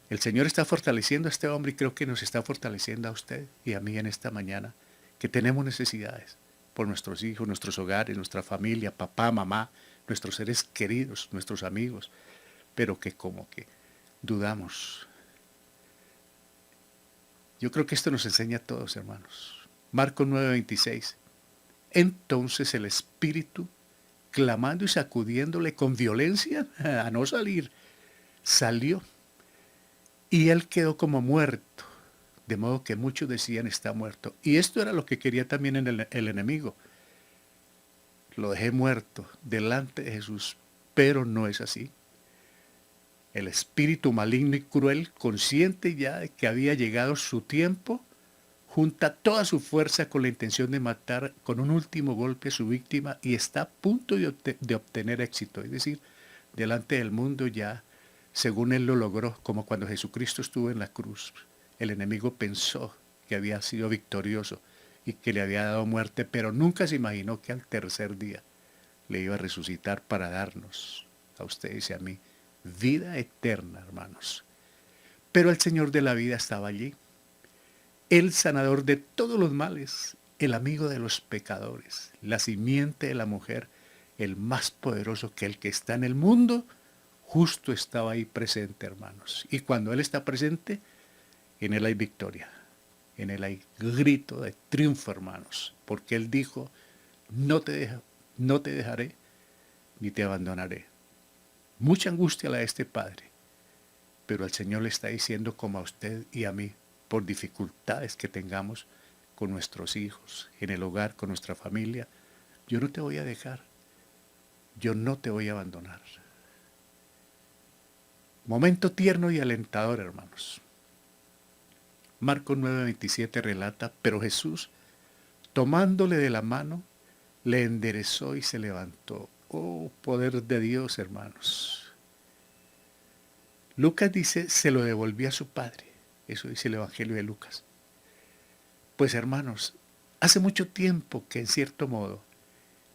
Speaker 1: El Señor está fortaleciendo a este hombre y creo que nos está fortaleciendo a usted y a mí en esta mañana, que tenemos necesidades por nuestros hijos, nuestros hogares, nuestra familia, papá, mamá, nuestros seres queridos, nuestros amigos, pero que como que dudamos. Yo creo que esto nos enseña a todos, hermanos. Marcos 9:26. Entonces el Espíritu, clamando y sacudiéndole con violencia a no salir, salió y él quedó como muerto, de modo que muchos decían está muerto. Y esto era lo que quería también el enemigo. Lo dejé muerto delante de Jesús, pero no es así. El espíritu maligno y cruel, consciente ya de que había llegado su tiempo, junta toda su fuerza con la intención de matar con un último golpe a su víctima y está a punto de obtener éxito. Es decir, delante del mundo ya, según él lo logró, como cuando Jesucristo estuvo en la cruz. El enemigo pensó que había sido victorioso y que le había dado muerte, pero nunca se imaginó que al tercer día le iba a resucitar para darnos, a ustedes y a mí, vida eterna, hermanos. Pero el Señor de la vida estaba allí, el sanador de todos los males, el amigo de los pecadores, la simiente de la mujer, el más poderoso que el que está en el mundo, justo estaba ahí presente, hermanos. Y cuando Él está presente, en Él hay victoria, en Él hay grito de triunfo, hermanos, porque Él dijo, no te dejaré ni te abandonaré. Mucha angustia la de este padre, pero el Señor le está diciendo como a usted y a mí, por dificultades que tengamos con nuestros hijos, en el hogar, con nuestra familia, yo no te voy a dejar, yo no te voy a abandonar. Momento tierno y alentador, hermanos. Marcos 9:27 relata, pero Jesús, tomándole de la mano, le enderezó y se levantó. Oh, poder de Dios, hermanos. Lucas dice, se lo devolvió a su padre. Eso dice el Evangelio de Lucas. Pues hermanos, hace mucho tiempo que en cierto modo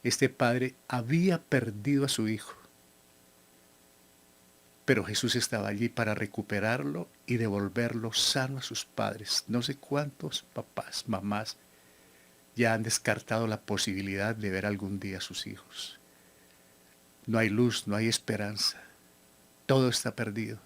Speaker 1: este padre había perdido a su hijo. Pero Jesús estaba allí para recuperarlo y devolverlo sano a sus padres. No sé cuántos papás, mamás, ya han descartado la posibilidad de ver algún día a sus hijos. No hay luz, no hay esperanza. Todo está perdido.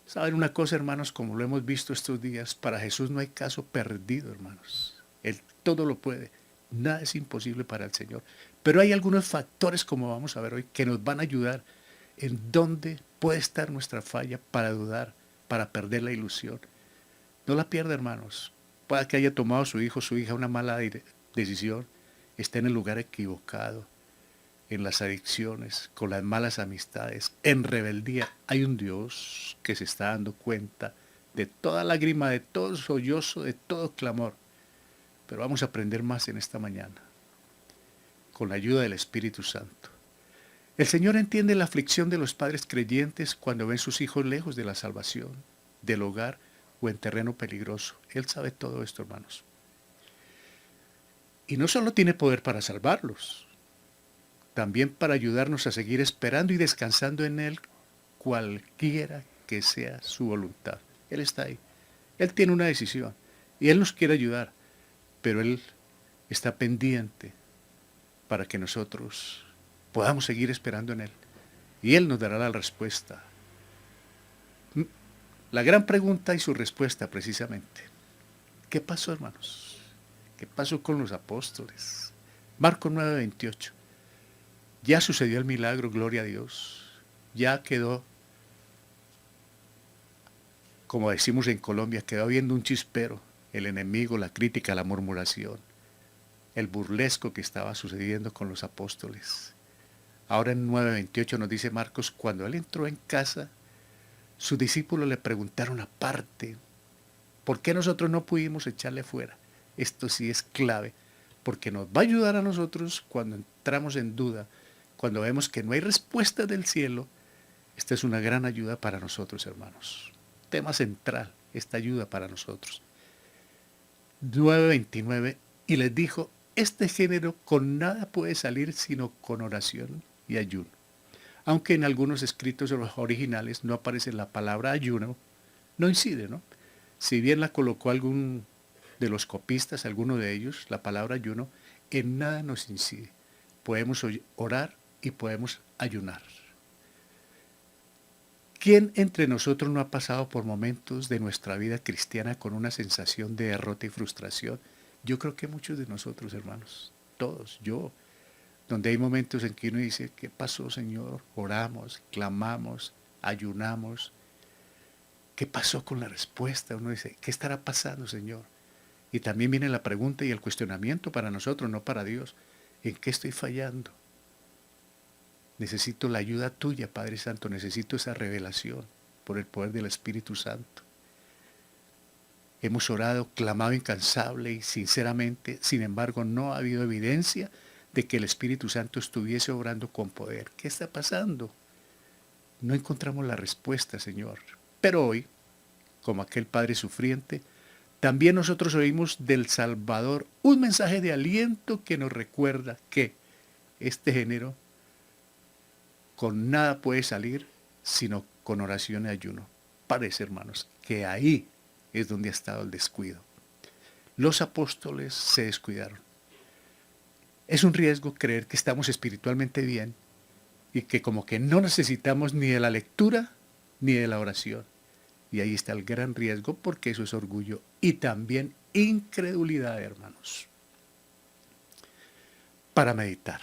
Speaker 1: ¿Saben una cosa, hermanos? Como lo hemos visto estos días, para Jesús no hay caso perdido, hermanos. Él todo lo puede. Nada es imposible para el Señor. Pero hay algunos factores, como vamos a ver hoy, que nos van a ayudar en dónde puede estar nuestra falla para dudar, para perder la ilusión. No la pierda, hermanos. Puede que haya tomado su hijo, su hija una mala decisión, esté en el lugar equivocado. en las adicciones, con las malas amistades, en rebeldía. Hay un Dios que se está dando cuenta de toda lágrima, de todo sollozo, de todo clamor. Pero vamos a aprender más en esta mañana, con la ayuda del Espíritu Santo. El Señor entiende la aflicción de los padres creyentes cuando ven sus hijos lejos de la salvación, del hogar o en terreno peligroso. Él sabe todo esto, hermanos. Y no solo tiene poder para salvarlos, también para ayudarnos a seguir esperando y descansando en Él, cualquiera que sea su voluntad. Él está ahí. Él tiene una decisión y Él nos quiere ayudar, pero Él está pendiente para que nosotros podamos seguir esperando en Él. Y Él nos dará la respuesta. La gran pregunta y su respuesta precisamente. ¿Qué pasó, hermanos? ¿Qué pasó con los apóstoles? Marcos 9:28. Ya sucedió el milagro, gloria a Dios. Ya quedó, como decimos en Colombia, quedó habiendo un chispero. El enemigo, la crítica, la murmuración, el burlesco que estaba sucediendo con los apóstoles. Ahora en 9:28 nos dice Marcos, cuando él entró en casa, sus discípulos le preguntaron aparte, ¿por qué nosotros no pudimos echarle fuera? Esto sí es clave, porque nos va a ayudar a nosotros cuando entramos en duda, cuando vemos que no hay respuesta del cielo. Esta es una gran ayuda para nosotros, hermanos. Tema central, esta ayuda para nosotros. 9:29, y les dijo, este género con nada puede salir sino con oración y ayuno. Aunque en algunos escritos originales no aparece la palabra ayuno, no incide, ¿no? Si bien la colocó algún de los copistas, alguno de ellos, la palabra ayuno, en nada nos incide. Podemos orar y podemos ayunar. ¿Quién entre nosotros no ha pasado por momentos de nuestra vida cristiana con una sensación de derrota y frustración? Yo creo que muchos de nosotros, hermanos, todos, yo, donde hay momentos en que uno dice, ¿qué pasó, Señor? Oramos, clamamos, ayunamos. ¿Qué pasó con la respuesta? Uno dice, ¿qué estará pasando, Señor? Y también viene la pregunta y el cuestionamiento para nosotros, no para Dios. ¿En qué estoy fallando? Necesito la ayuda tuya, Padre Santo. Necesito esa revelación por el poder del Espíritu Santo. Hemos orado, clamado incansable y sinceramente, sin embargo, no ha habido evidencia de que el Espíritu Santo estuviese obrando con poder. ¿Qué está pasando? No encontramos la respuesta, Señor. Pero hoy, como aquel padre sufriente, también nosotros oímos del Salvador un mensaje de aliento que nos recuerda que este género con nada puede salir sino con oración y ayuno. Parece, hermanos, que ahí es donde ha estado el descuido. Los apóstoles se descuidaron. Es un riesgo creer que estamos espiritualmente bien y que como que no necesitamos ni de la lectura ni de la oración. Y ahí está el gran riesgo, porque eso es orgullo y también incredulidad, hermanos. Para meditar.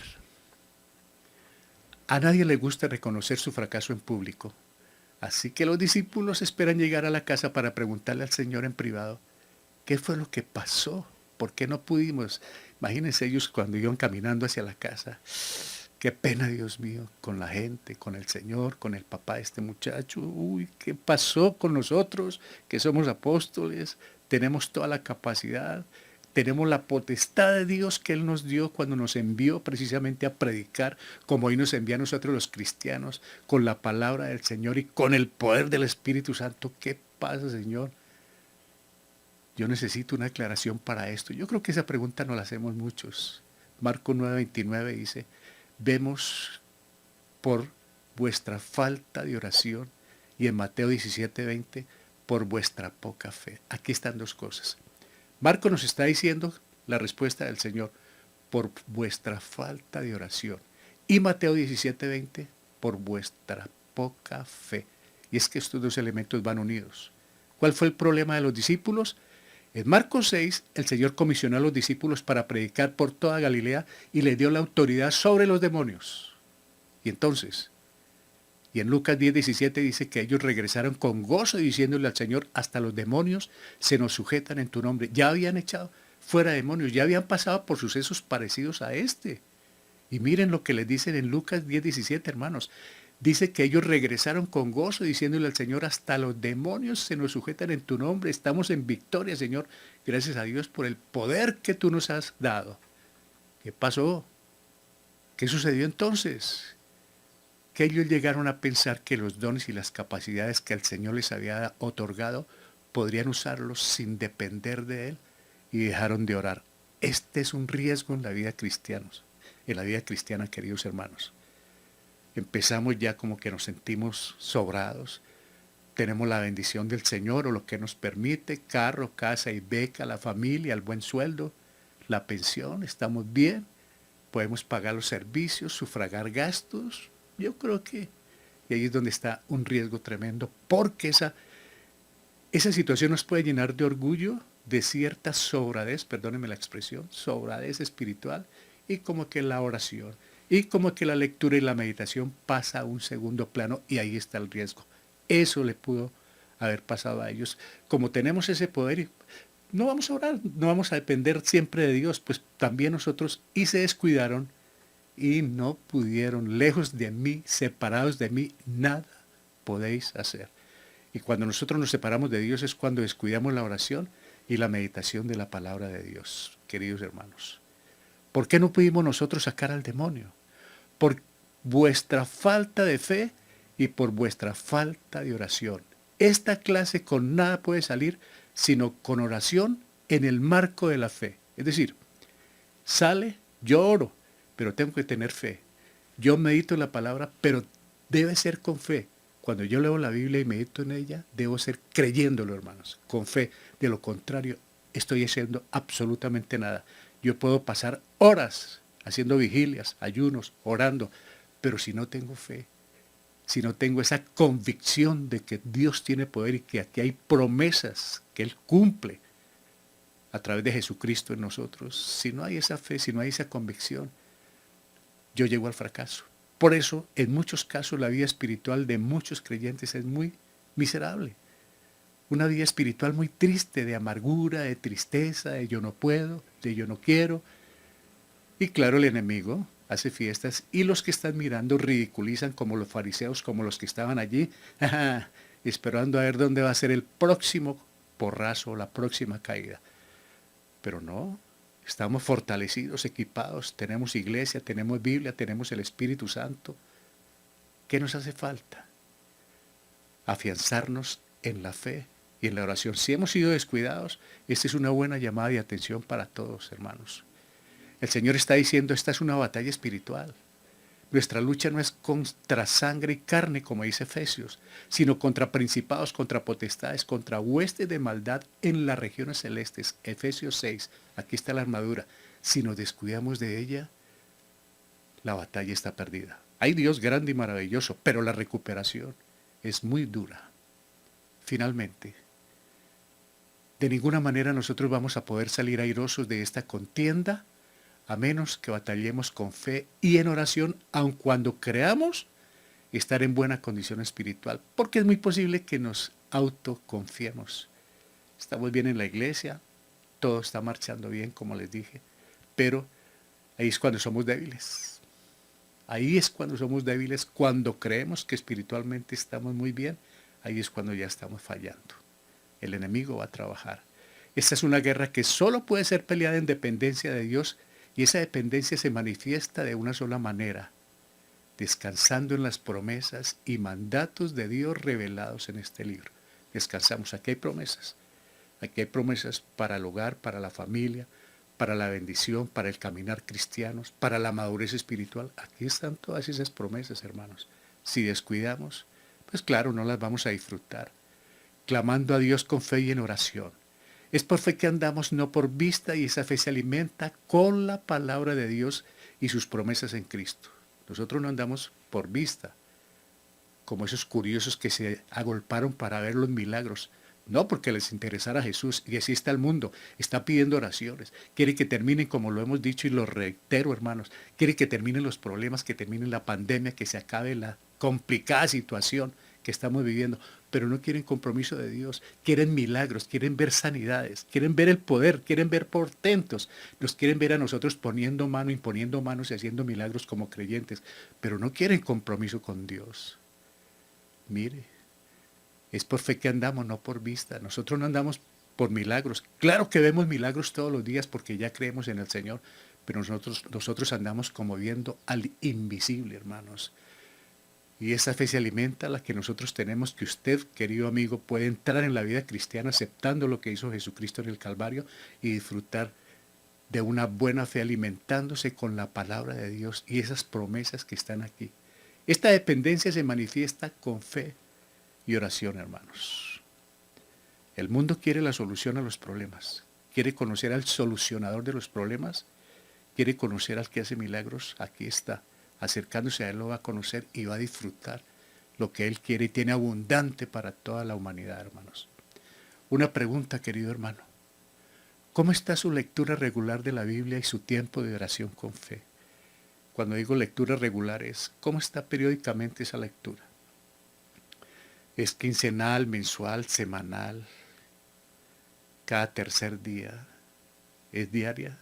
Speaker 1: A nadie le gusta reconocer su fracaso en público, así que los discípulos esperan llegar a la casa para preguntarle al Señor en privado, ¿qué fue lo que pasó? ¿Por qué no pudimos? Imagínense ellos cuando iban caminando hacia la casa. Qué pena, Dios mío, con la gente, con el Señor, con el papá de este muchacho. Uy, ¿qué pasó con nosotros que somos apóstoles? Tenemos toda la capacidad, tenemos la potestad de Dios que Él nos dio cuando nos envió precisamente a predicar, como hoy nos envía a nosotros los cristianos, con la palabra del Señor y con el poder del Espíritu Santo. ¿Qué pasa, Señor? Yo necesito una aclaración para esto. Yo creo que esa pregunta nos la hacemos muchos. Marcos 9:29 dice, vemos por vuestra falta de oración, y en Mateo 17:20, por vuestra poca fe. Aquí están dos cosas. Marcos nos está diciendo la respuesta del Señor, por vuestra falta de oración. Y Mateo 17:20, por vuestra poca fe. Y es que estos dos elementos van unidos. ¿Cuál fue el problema de los discípulos? En Marcos 6, el Señor comisionó a los discípulos para predicar por toda Galilea y les dio la autoridad sobre los demonios. Y entonces, y en Lucas 10:17 dice que ellos regresaron con gozo diciéndole al Señor, hasta los demonios se nos sujetan en tu nombre. Ya habían echado fuera demonios, ya habían pasado por sucesos parecidos a este. Y miren lo que les dicen en Lucas 10:17, hermanos. Dice que ellos regresaron con gozo diciéndole al Señor, hasta los demonios se nos sujetan en tu nombre, estamos en victoria, Señor. Gracias a Dios por el poder que tú nos has dado. ¿Qué pasó? ¿Qué sucedió entonces? Que ellos llegaron a pensar que los dones y las capacidades que el Señor les había otorgado podrían usarlos sin depender de Él y dejaron de orar. Este es un riesgo en la vida cristiana, queridos hermanos. Empezamos ya como que nos sentimos sobrados, tenemos la bendición del Señor o lo que nos permite, carro, casa y beca, la familia, el buen sueldo, la pensión, estamos bien, podemos pagar los servicios, sufragar gastos. Yo creo que y ahí es donde está un riesgo tremendo, porque esa situación nos puede llenar de orgullo, de cierta sobradez, perdónenme la expresión, sobradez espiritual, y como que la oración, y como que la lectura y la meditación pasa a un segundo plano, y ahí está el riesgo. Eso le pudo haber pasado a ellos. Como tenemos ese poder, no vamos a orar, no vamos a depender siempre de Dios, pues también nosotros, y se descuidaron, y no pudieron, lejos de mí, separados de mí, nada podéis hacer. Y cuando nosotros nos separamos de Dios es cuando descuidamos la oración y la meditación de la palabra de Dios, queridos hermanos. ¿Por qué no pudimos nosotros sacar al demonio? Por vuestra falta de fe y por vuestra falta de oración. Esta clase con nada puede salir sino con oración en el marco de la fe. Es decir, sale, yo oro, pero tengo que tener fe. Yo medito en la palabra, pero debe ser con fe. Cuando yo leo la Biblia y medito en ella, debo ser creyéndolo, hermanos, con fe. De lo contrario, estoy haciendo absolutamente nada. Yo puedo pasar horas haciendo vigilias, ayunos, orando, pero si no tengo fe, si no tengo esa convicción de que Dios tiene poder y que aquí hay promesas que Él cumple a través de Jesucristo en nosotros, si no hay esa fe, si no hay esa convicción, yo llego al fracaso. Por eso, en muchos casos, la vida espiritual de muchos creyentes es muy miserable. Una vida espiritual muy triste, de amargura, de tristeza, de yo no puedo, de yo no quiero. Y claro, el enemigo hace fiestas y los que están mirando ridiculizan como los fariseos, como los que estaban allí, esperando a ver dónde va a ser el próximo porrazo, la próxima caída. Pero no. Estamos fortalecidos, equipados, tenemos iglesia, tenemos Biblia, tenemos el Espíritu Santo. ¿Qué nos hace falta? Afianzarnos en la fe y en la oración. Si hemos sido descuidados, esta es una buena llamada de atención para todos, hermanos. El Señor está diciendo, esta es una batalla espiritual. Nuestra lucha no es contra sangre y carne, como dice Efesios, sino contra principados, contra potestades, contra huestes de maldad en las regiones celestes. Efesios 6, aquí está la armadura. Si nos descuidamos de ella, la batalla está perdida. Hay Dios grande y maravilloso, pero la recuperación es muy dura. Finalmente, de ninguna manera nosotros vamos a poder salir airosos de esta contienda, a menos que batallemos con fe y en oración, aun cuando creamos estar en buena condición espiritual, porque es muy posible que nos autoconfiemos. Estamos bien en la iglesia, todo está marchando bien, como les dije, pero ahí es cuando somos débiles. Ahí es cuando somos débiles, cuando creemos que espiritualmente estamos muy bien, ahí es cuando ya estamos fallando. El enemigo va a trabajar. Esta es una guerra que solo puede ser peleada en dependencia de Dios. Y esa dependencia se manifiesta de una sola manera, descansando en las promesas y mandatos de Dios revelados en este libro. Descansamos, aquí hay promesas. Aquí hay promesas para el hogar, para la familia, para la bendición, para el caminar cristianos, para la madurez espiritual. Aquí están todas esas promesas, hermanos. Si descuidamos, pues claro, no las vamos a disfrutar. Clamando a Dios con fe y en oración. Es por fe que andamos, no por vista, y esa fe se alimenta con la palabra de Dios y sus promesas en Cristo. Nosotros no andamos por vista, como esos curiosos que se agolparon para ver los milagros. No porque les interesara Jesús, y así está el mundo, está pidiendo oraciones, quiere que terminen como lo hemos dicho y lo reitero, hermanos, quiere que terminen los problemas, que termine la pandemia, que se acabe la complicada situación que estamos viviendo, pero no quieren compromiso de Dios, quieren milagros, quieren ver sanidades, quieren ver el poder, quieren ver portentos, nos quieren ver a nosotros poniendo mano, imponiendo manos y haciendo milagros como creyentes, pero no quieren compromiso con Dios. Mire, es por fe que andamos, no por vista. Nosotros no andamos por milagros. Claro que vemos milagros todos los días porque ya creemos en el Señor, pero nosotros andamos como viendo al invisible, hermanos. Y esa fe se alimenta la que nosotros tenemos, que usted, querido amigo, puede entrar en la vida cristiana aceptando lo que hizo Jesucristo en el Calvario y disfrutar de una buena fe alimentándose con la palabra de Dios y esas promesas que están aquí. Esta dependencia se manifiesta con fe y oración, hermanos. El mundo quiere la solución a los problemas, quiere conocer al solucionador de los problemas, quiere conocer al que hace milagros. Aquí está. Acercándose a Él lo va a conocer y va a disfrutar lo que Él quiere y tiene abundante para toda la humanidad, hermanos. Una pregunta, querido hermano. ¿Cómo está su lectura regular de la Biblia y su tiempo de oración con fe? Cuando digo lectura regular es, ¿cómo está periódicamente esa lectura? ¿Es quincenal, mensual, semanal, cada tercer día? ¿Es diaria?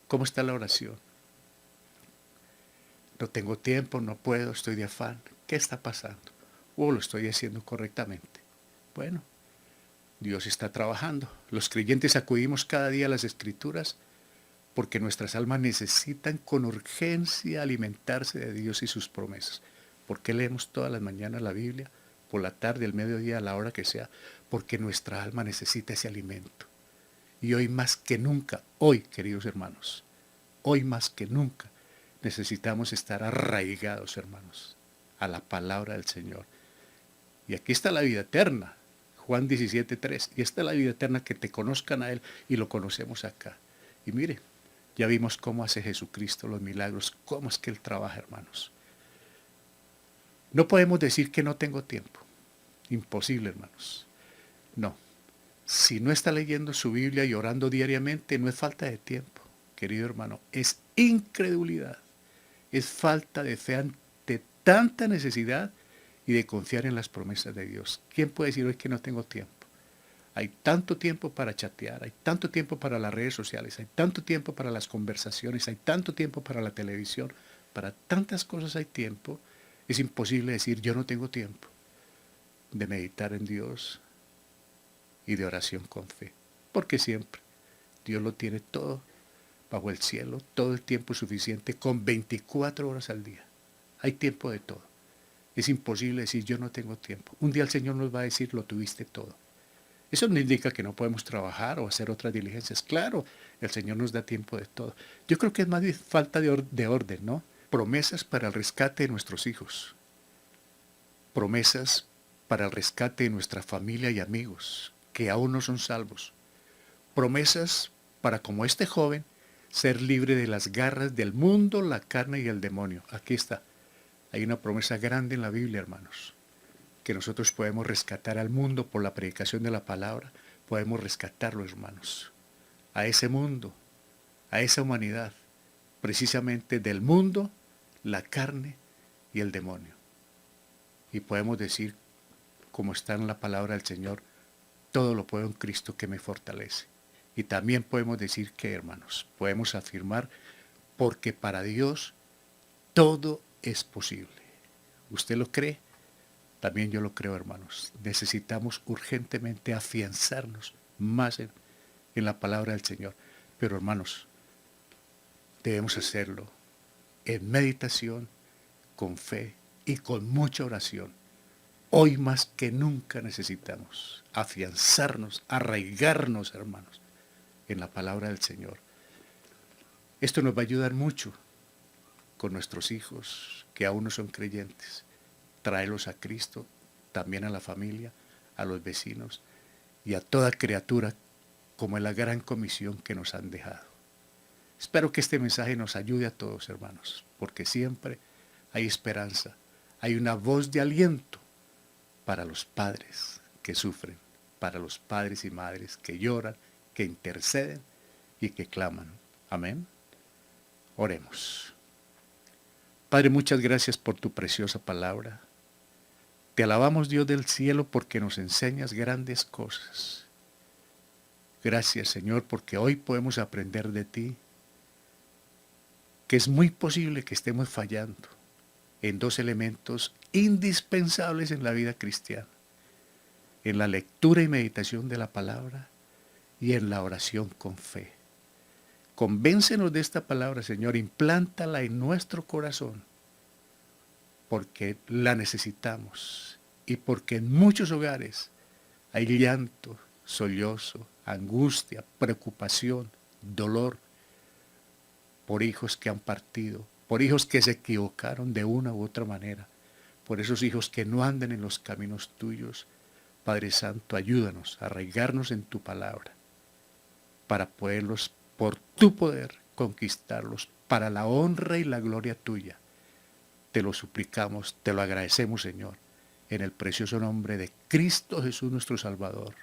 Speaker 1: ¿Cómo está la oración? No tengo tiempo, no puedo, estoy de afán. ¿Qué está pasando? ¿O lo estoy haciendo correctamente? Bueno, Dios está trabajando. Los creyentes acudimos cada día a las Escrituras porque nuestras almas necesitan con urgencia alimentarse de Dios y sus promesas. ¿Por qué leemos todas las mañanas la Biblia? Por la tarde, al mediodía, a la hora que sea. Porque nuestra alma necesita ese alimento. Y hoy más que nunca, hoy, queridos hermanos, hoy más que nunca, necesitamos estar arraigados, hermanos, a la palabra del Señor. Y aquí está la vida eterna, Juan 17:3. Y esta es la vida eterna, que te conozcan a Él, y lo conocemos acá. Y mire, ya vimos cómo hace Jesucristo los milagros, cómo es que Él trabaja, hermanos. No podemos decir que no tengo tiempo. Imposible, hermanos. No. Si no está leyendo su Biblia y orando diariamente, no es falta de tiempo, querido hermano. Es incredulidad. Es falta de fe ante tanta necesidad y de confiar en las promesas de Dios. ¿Quién puede decir hoy que no tengo tiempo? Hay tanto tiempo para chatear, hay tanto tiempo para las redes sociales, hay tanto tiempo para las conversaciones, hay tanto tiempo para la televisión, para tantas cosas hay tiempo. Es imposible decir yo no tengo tiempo de meditar en Dios y de oración con fe, porque siempre Dios lo tiene todo bajo el cielo, todo el tiempo suficiente, con 24 horas al día. Hay tiempo de todo. Es imposible decir yo no tengo tiempo. Un día el Señor nos va a decir lo tuviste todo. Eso no indica que no podemos trabajar o hacer otras diligencias. Claro, el Señor nos da tiempo de todo. Yo creo que es más falta de orden, ¿no? Promesas para el rescate de nuestros hijos. Promesas para el rescate de nuestra familia y amigos que aún no son salvos. Promesas para, como este joven, ser libre de las garras del mundo, la carne y el demonio. Aquí está. Hay una promesa grande en la Biblia, hermanos, que nosotros podemos rescatar al mundo por la predicación de la palabra. Podemos rescatarlo, hermanos, a ese mundo, a esa humanidad, precisamente del mundo, la carne y el demonio. Y podemos decir, como está en la palabra del Señor, todo lo puedo en Cristo que me fortalece. Y también podemos decir que, hermanos, podemos afirmar, porque para Dios todo es posible. ¿Usted lo cree? También yo lo creo, hermanos. Necesitamos urgentemente afianzarnos más en la palabra del Señor. Pero, hermanos, debemos hacerlo en meditación, con fe y con mucha oración. Hoy más que nunca necesitamos afianzarnos, arraigarnos, hermanos, en la palabra del Señor. Esto nos va a ayudar mucho con nuestros hijos que aún no son creyentes. Traerlos a Cristo, también a la familia, a los vecinos y a toda criatura, como es la gran comisión que nos han dejado. Espero que este mensaje nos ayude a todos, hermanos, porque siempre hay esperanza, hay una voz de aliento para los padres que sufren, para los padres y madres que lloran, que interceden y que claman. Amén. Oremos. Padre, muchas gracias por tu preciosa palabra. Te alabamos, Dios del cielo, porque nos enseñas grandes cosas. Gracias, Señor, porque hoy podemos aprender de ti, que es muy posible que estemos fallando en dos elementos indispensables en la vida cristiana, en la lectura y meditación de la palabra y en la oración con fe. Convéncenos de esta palabra, Señor, implántala en nuestro corazón, porque la necesitamos y porque en muchos hogares hay llanto, sollozo, angustia, preocupación, dolor, por hijos que han partido, por hijos que se equivocaron de una u otra manera, por esos hijos que no andan en los caminos tuyos. Padre Santo, ayúdanos a arraigarnos en tu palabra, para poderlos, por tu poder, conquistarlos, para la honra y la gloria tuya. Te lo suplicamos, te lo agradecemos, Señor, en el precioso nombre de Cristo Jesús nuestro Salvador,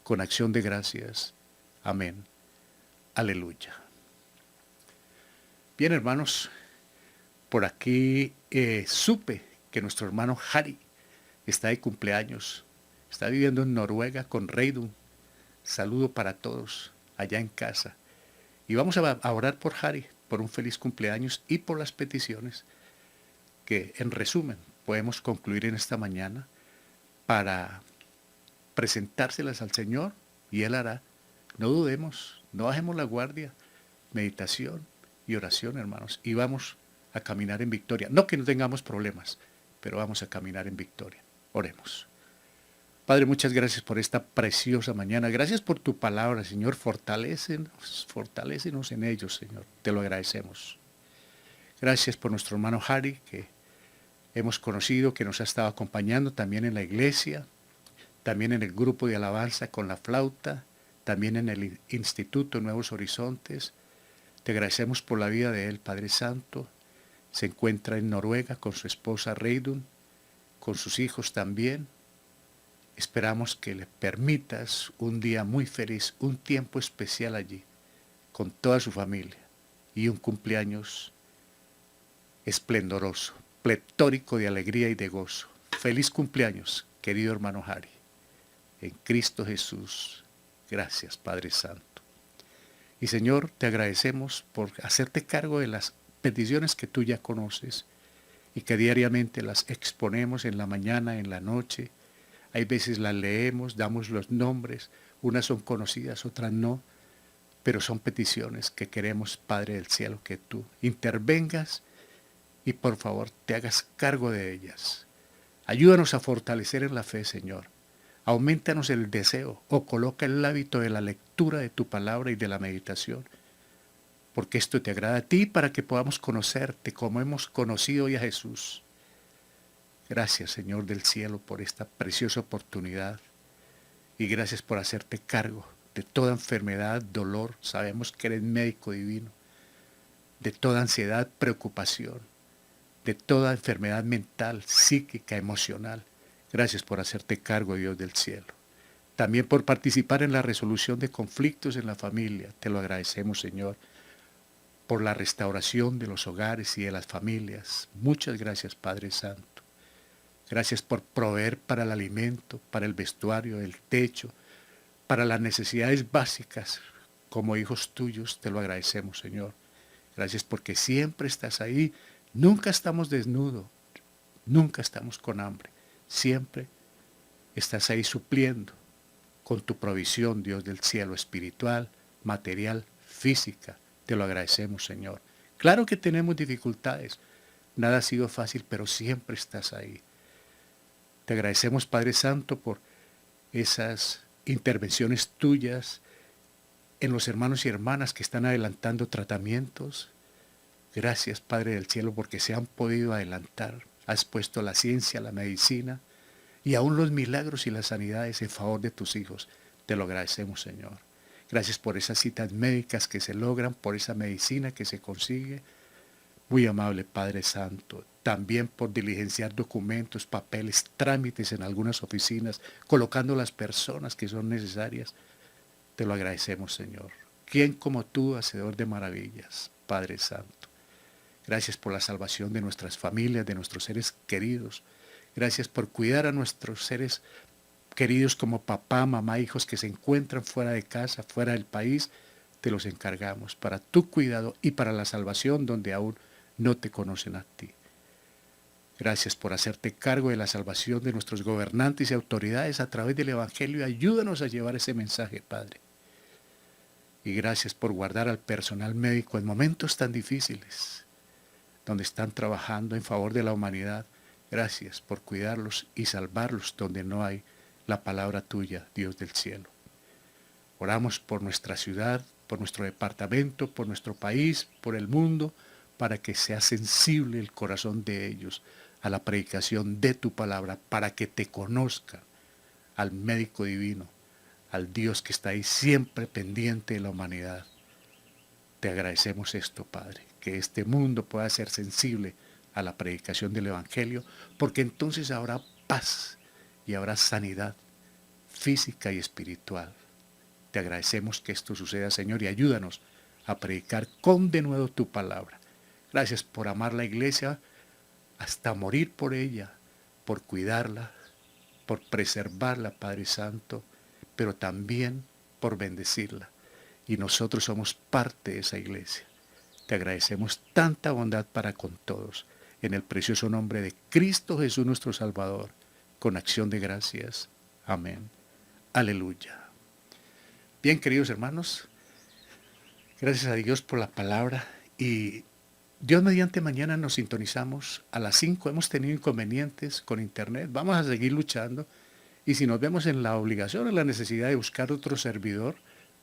Speaker 1: con acción de gracias. Amén. Aleluya. Bien, hermanos, por aquí supe que nuestro hermano Harry está de cumpleaños. Está viviendo en Noruega con Reidun. Saludo para todos allá en casa. Y vamos a orar por Harry, por un feliz cumpleaños y por las peticiones que, en resumen, podemos concluir en esta mañana para presentárselas al Señor y Él hará. No dudemos, no bajemos la guardia. Meditación y oración, hermanos, y vamos a caminar en victoria. No que no tengamos problemas, pero vamos a caminar en victoria. Oremos. Padre, muchas gracias por esta preciosa mañana. Gracias por tu palabra, Señor. Fortalécenos en ellos, Señor. Te lo agradecemos. Gracias por nuestro hermano Harry, que hemos conocido, que nos ha estado acompañando también en la iglesia, también en el grupo de alabanza con la flauta, también en el Instituto Nuevos Horizontes. Te agradecemos por la vida de él, Padre Santo. Se encuentra en Noruega con su esposa Reidun, con sus hijos también. Esperamos que le permitas un día muy feliz, un tiempo especial allí, con toda su familia, y un cumpleaños esplendoroso, pletórico de alegría y de gozo. Feliz cumpleaños, querido hermano Harry. En Cristo Jesús. Gracias, Padre Santo. Y Señor, te agradecemos por hacerte cargo de las peticiones que tú ya conoces y que diariamente las exponemos en la mañana, en la noche. Hay veces las leemos, damos los nombres, unas son conocidas, otras no, pero son peticiones que queremos, Padre del cielo, que tú intervengas y por favor te hagas cargo de ellas. Ayúdanos a fortalecer en la fe, Señor. Aumentanos el deseo o coloca el hábito de la lectura de tu palabra y de la meditación, porque esto te agrada a ti para que podamos conocerte como hemos conocido hoy a Jesús. Gracias, Señor del cielo, por esta preciosa oportunidad y gracias por hacerte cargo de toda enfermedad, dolor. Sabemos que eres médico divino, de toda ansiedad, preocupación, de toda enfermedad mental, psíquica, emocional. Gracias por hacerte cargo, Dios del cielo. También por participar en la resolución de conflictos en la familia. Te lo agradecemos, Señor, por la restauración de los hogares y de las familias. Muchas gracias, Padre Santo. Gracias por proveer para el alimento, para el vestuario, el techo, para las necesidades básicas. Como hijos tuyos te lo agradecemos, Señor. Gracias porque siempre estás ahí. Nunca estamos desnudos, nunca estamos con hambre. Siempre estás ahí supliendo con tu provisión, Dios del cielo, espiritual, material, física. Te lo agradecemos, Señor. Claro que tenemos dificultades. Nada ha sido fácil, pero siempre estás ahí. Te agradecemos, Padre Santo, por esas intervenciones tuyas en los hermanos y hermanas que están adelantando tratamientos. Gracias, Padre del cielo, porque se han podido adelantar. Has puesto la ciencia, la medicina y aún los milagros y las sanidades en favor de tus hijos. Te lo agradecemos, Señor. Gracias por esas citas médicas que se logran, por esa medicina que se consigue. Muy amable Padre Santo. También por diligenciar documentos, papeles, trámites en algunas oficinas, colocando las personas que son necesarias. Te lo agradecemos, Señor. ¿Quién como tú, hacedor de maravillas, Padre Santo? Gracias por la salvación de nuestras familias, de nuestros seres queridos. Gracias por cuidar a nuestros seres queridos como papá, mamá, hijos que se encuentran fuera de casa, fuera del país. Te los encargamos para tu cuidado y para la salvación donde aún no te conocen a ti. Gracias por hacerte cargo de la salvación de nuestros gobernantes y autoridades a través del Evangelio. Ayúdanos a llevar ese mensaje, Padre. Y gracias por guardar al personal médico en momentos tan difíciles, donde están trabajando en favor de la humanidad. Gracias por cuidarlos y salvarlos donde no hay la palabra tuya, Dios del cielo. Oramos por nuestra ciudad, por nuestro departamento, por nuestro país, por el mundo, para que sea sensible el corazón de ellos a la predicación de tu palabra, para que te conozcan, al médico divino, al Dios que está ahí siempre pendiente de la humanidad. Te agradecemos esto, Padre, que este mundo pueda ser sensible a la predicación del Evangelio, porque entonces habrá paz y habrá sanidad física y espiritual. Te agradecemos que esto suceda, Señor, y ayúdanos a predicar con denuedo tu palabra. Gracias por amar la iglesia hasta morir por ella, por cuidarla, por preservarla, Padre Santo, pero también por bendecirla. Y nosotros somos parte de esa iglesia. Te agradecemos tanta bondad para con todos. En el precioso nombre de Cristo Jesús nuestro Salvador, con acción de gracias. Amén. Aleluya. Bien, queridos hermanos, gracias a Dios por la palabra y Dios mediante mañana nos sintonizamos a las 5. Hemos tenido inconvenientes con internet, vamos a seguir luchando y si nos vemos en la obligación, en la necesidad de buscar otro servidor,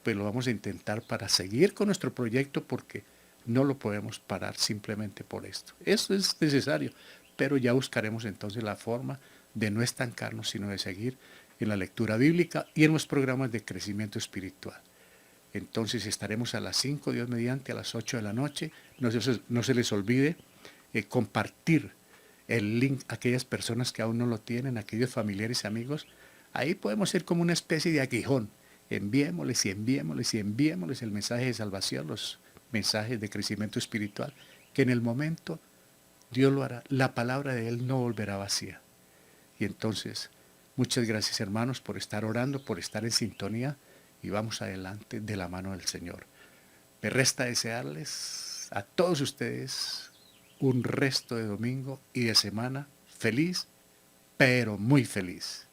Speaker 1: pues lo vamos a intentar para seguir con nuestro proyecto porque no lo podemos parar simplemente por esto. Eso es necesario, pero ya buscaremos entonces la forma de no estancarnos, sino de seguir en la lectura bíblica y en los programas de crecimiento espiritual. Entonces estaremos a las 5, Dios mediante, a las 8 de la noche. No se les olvide compartir el link a aquellas personas que aún no lo tienen, aquellos familiares y amigos. Ahí podemos ser como una especie de aguijón. Enviémosles y enviémosles y enviémosles el mensaje de salvación, los mensajes de crecimiento espiritual, que en el momento Dios lo hará. La palabra de Él no volverá vacía. Y entonces, muchas gracias hermanos por estar orando, por estar en sintonía y vamos adelante de la mano del Señor. Me resta desearles a todos ustedes un resto de domingo y de semana feliz, pero muy feliz.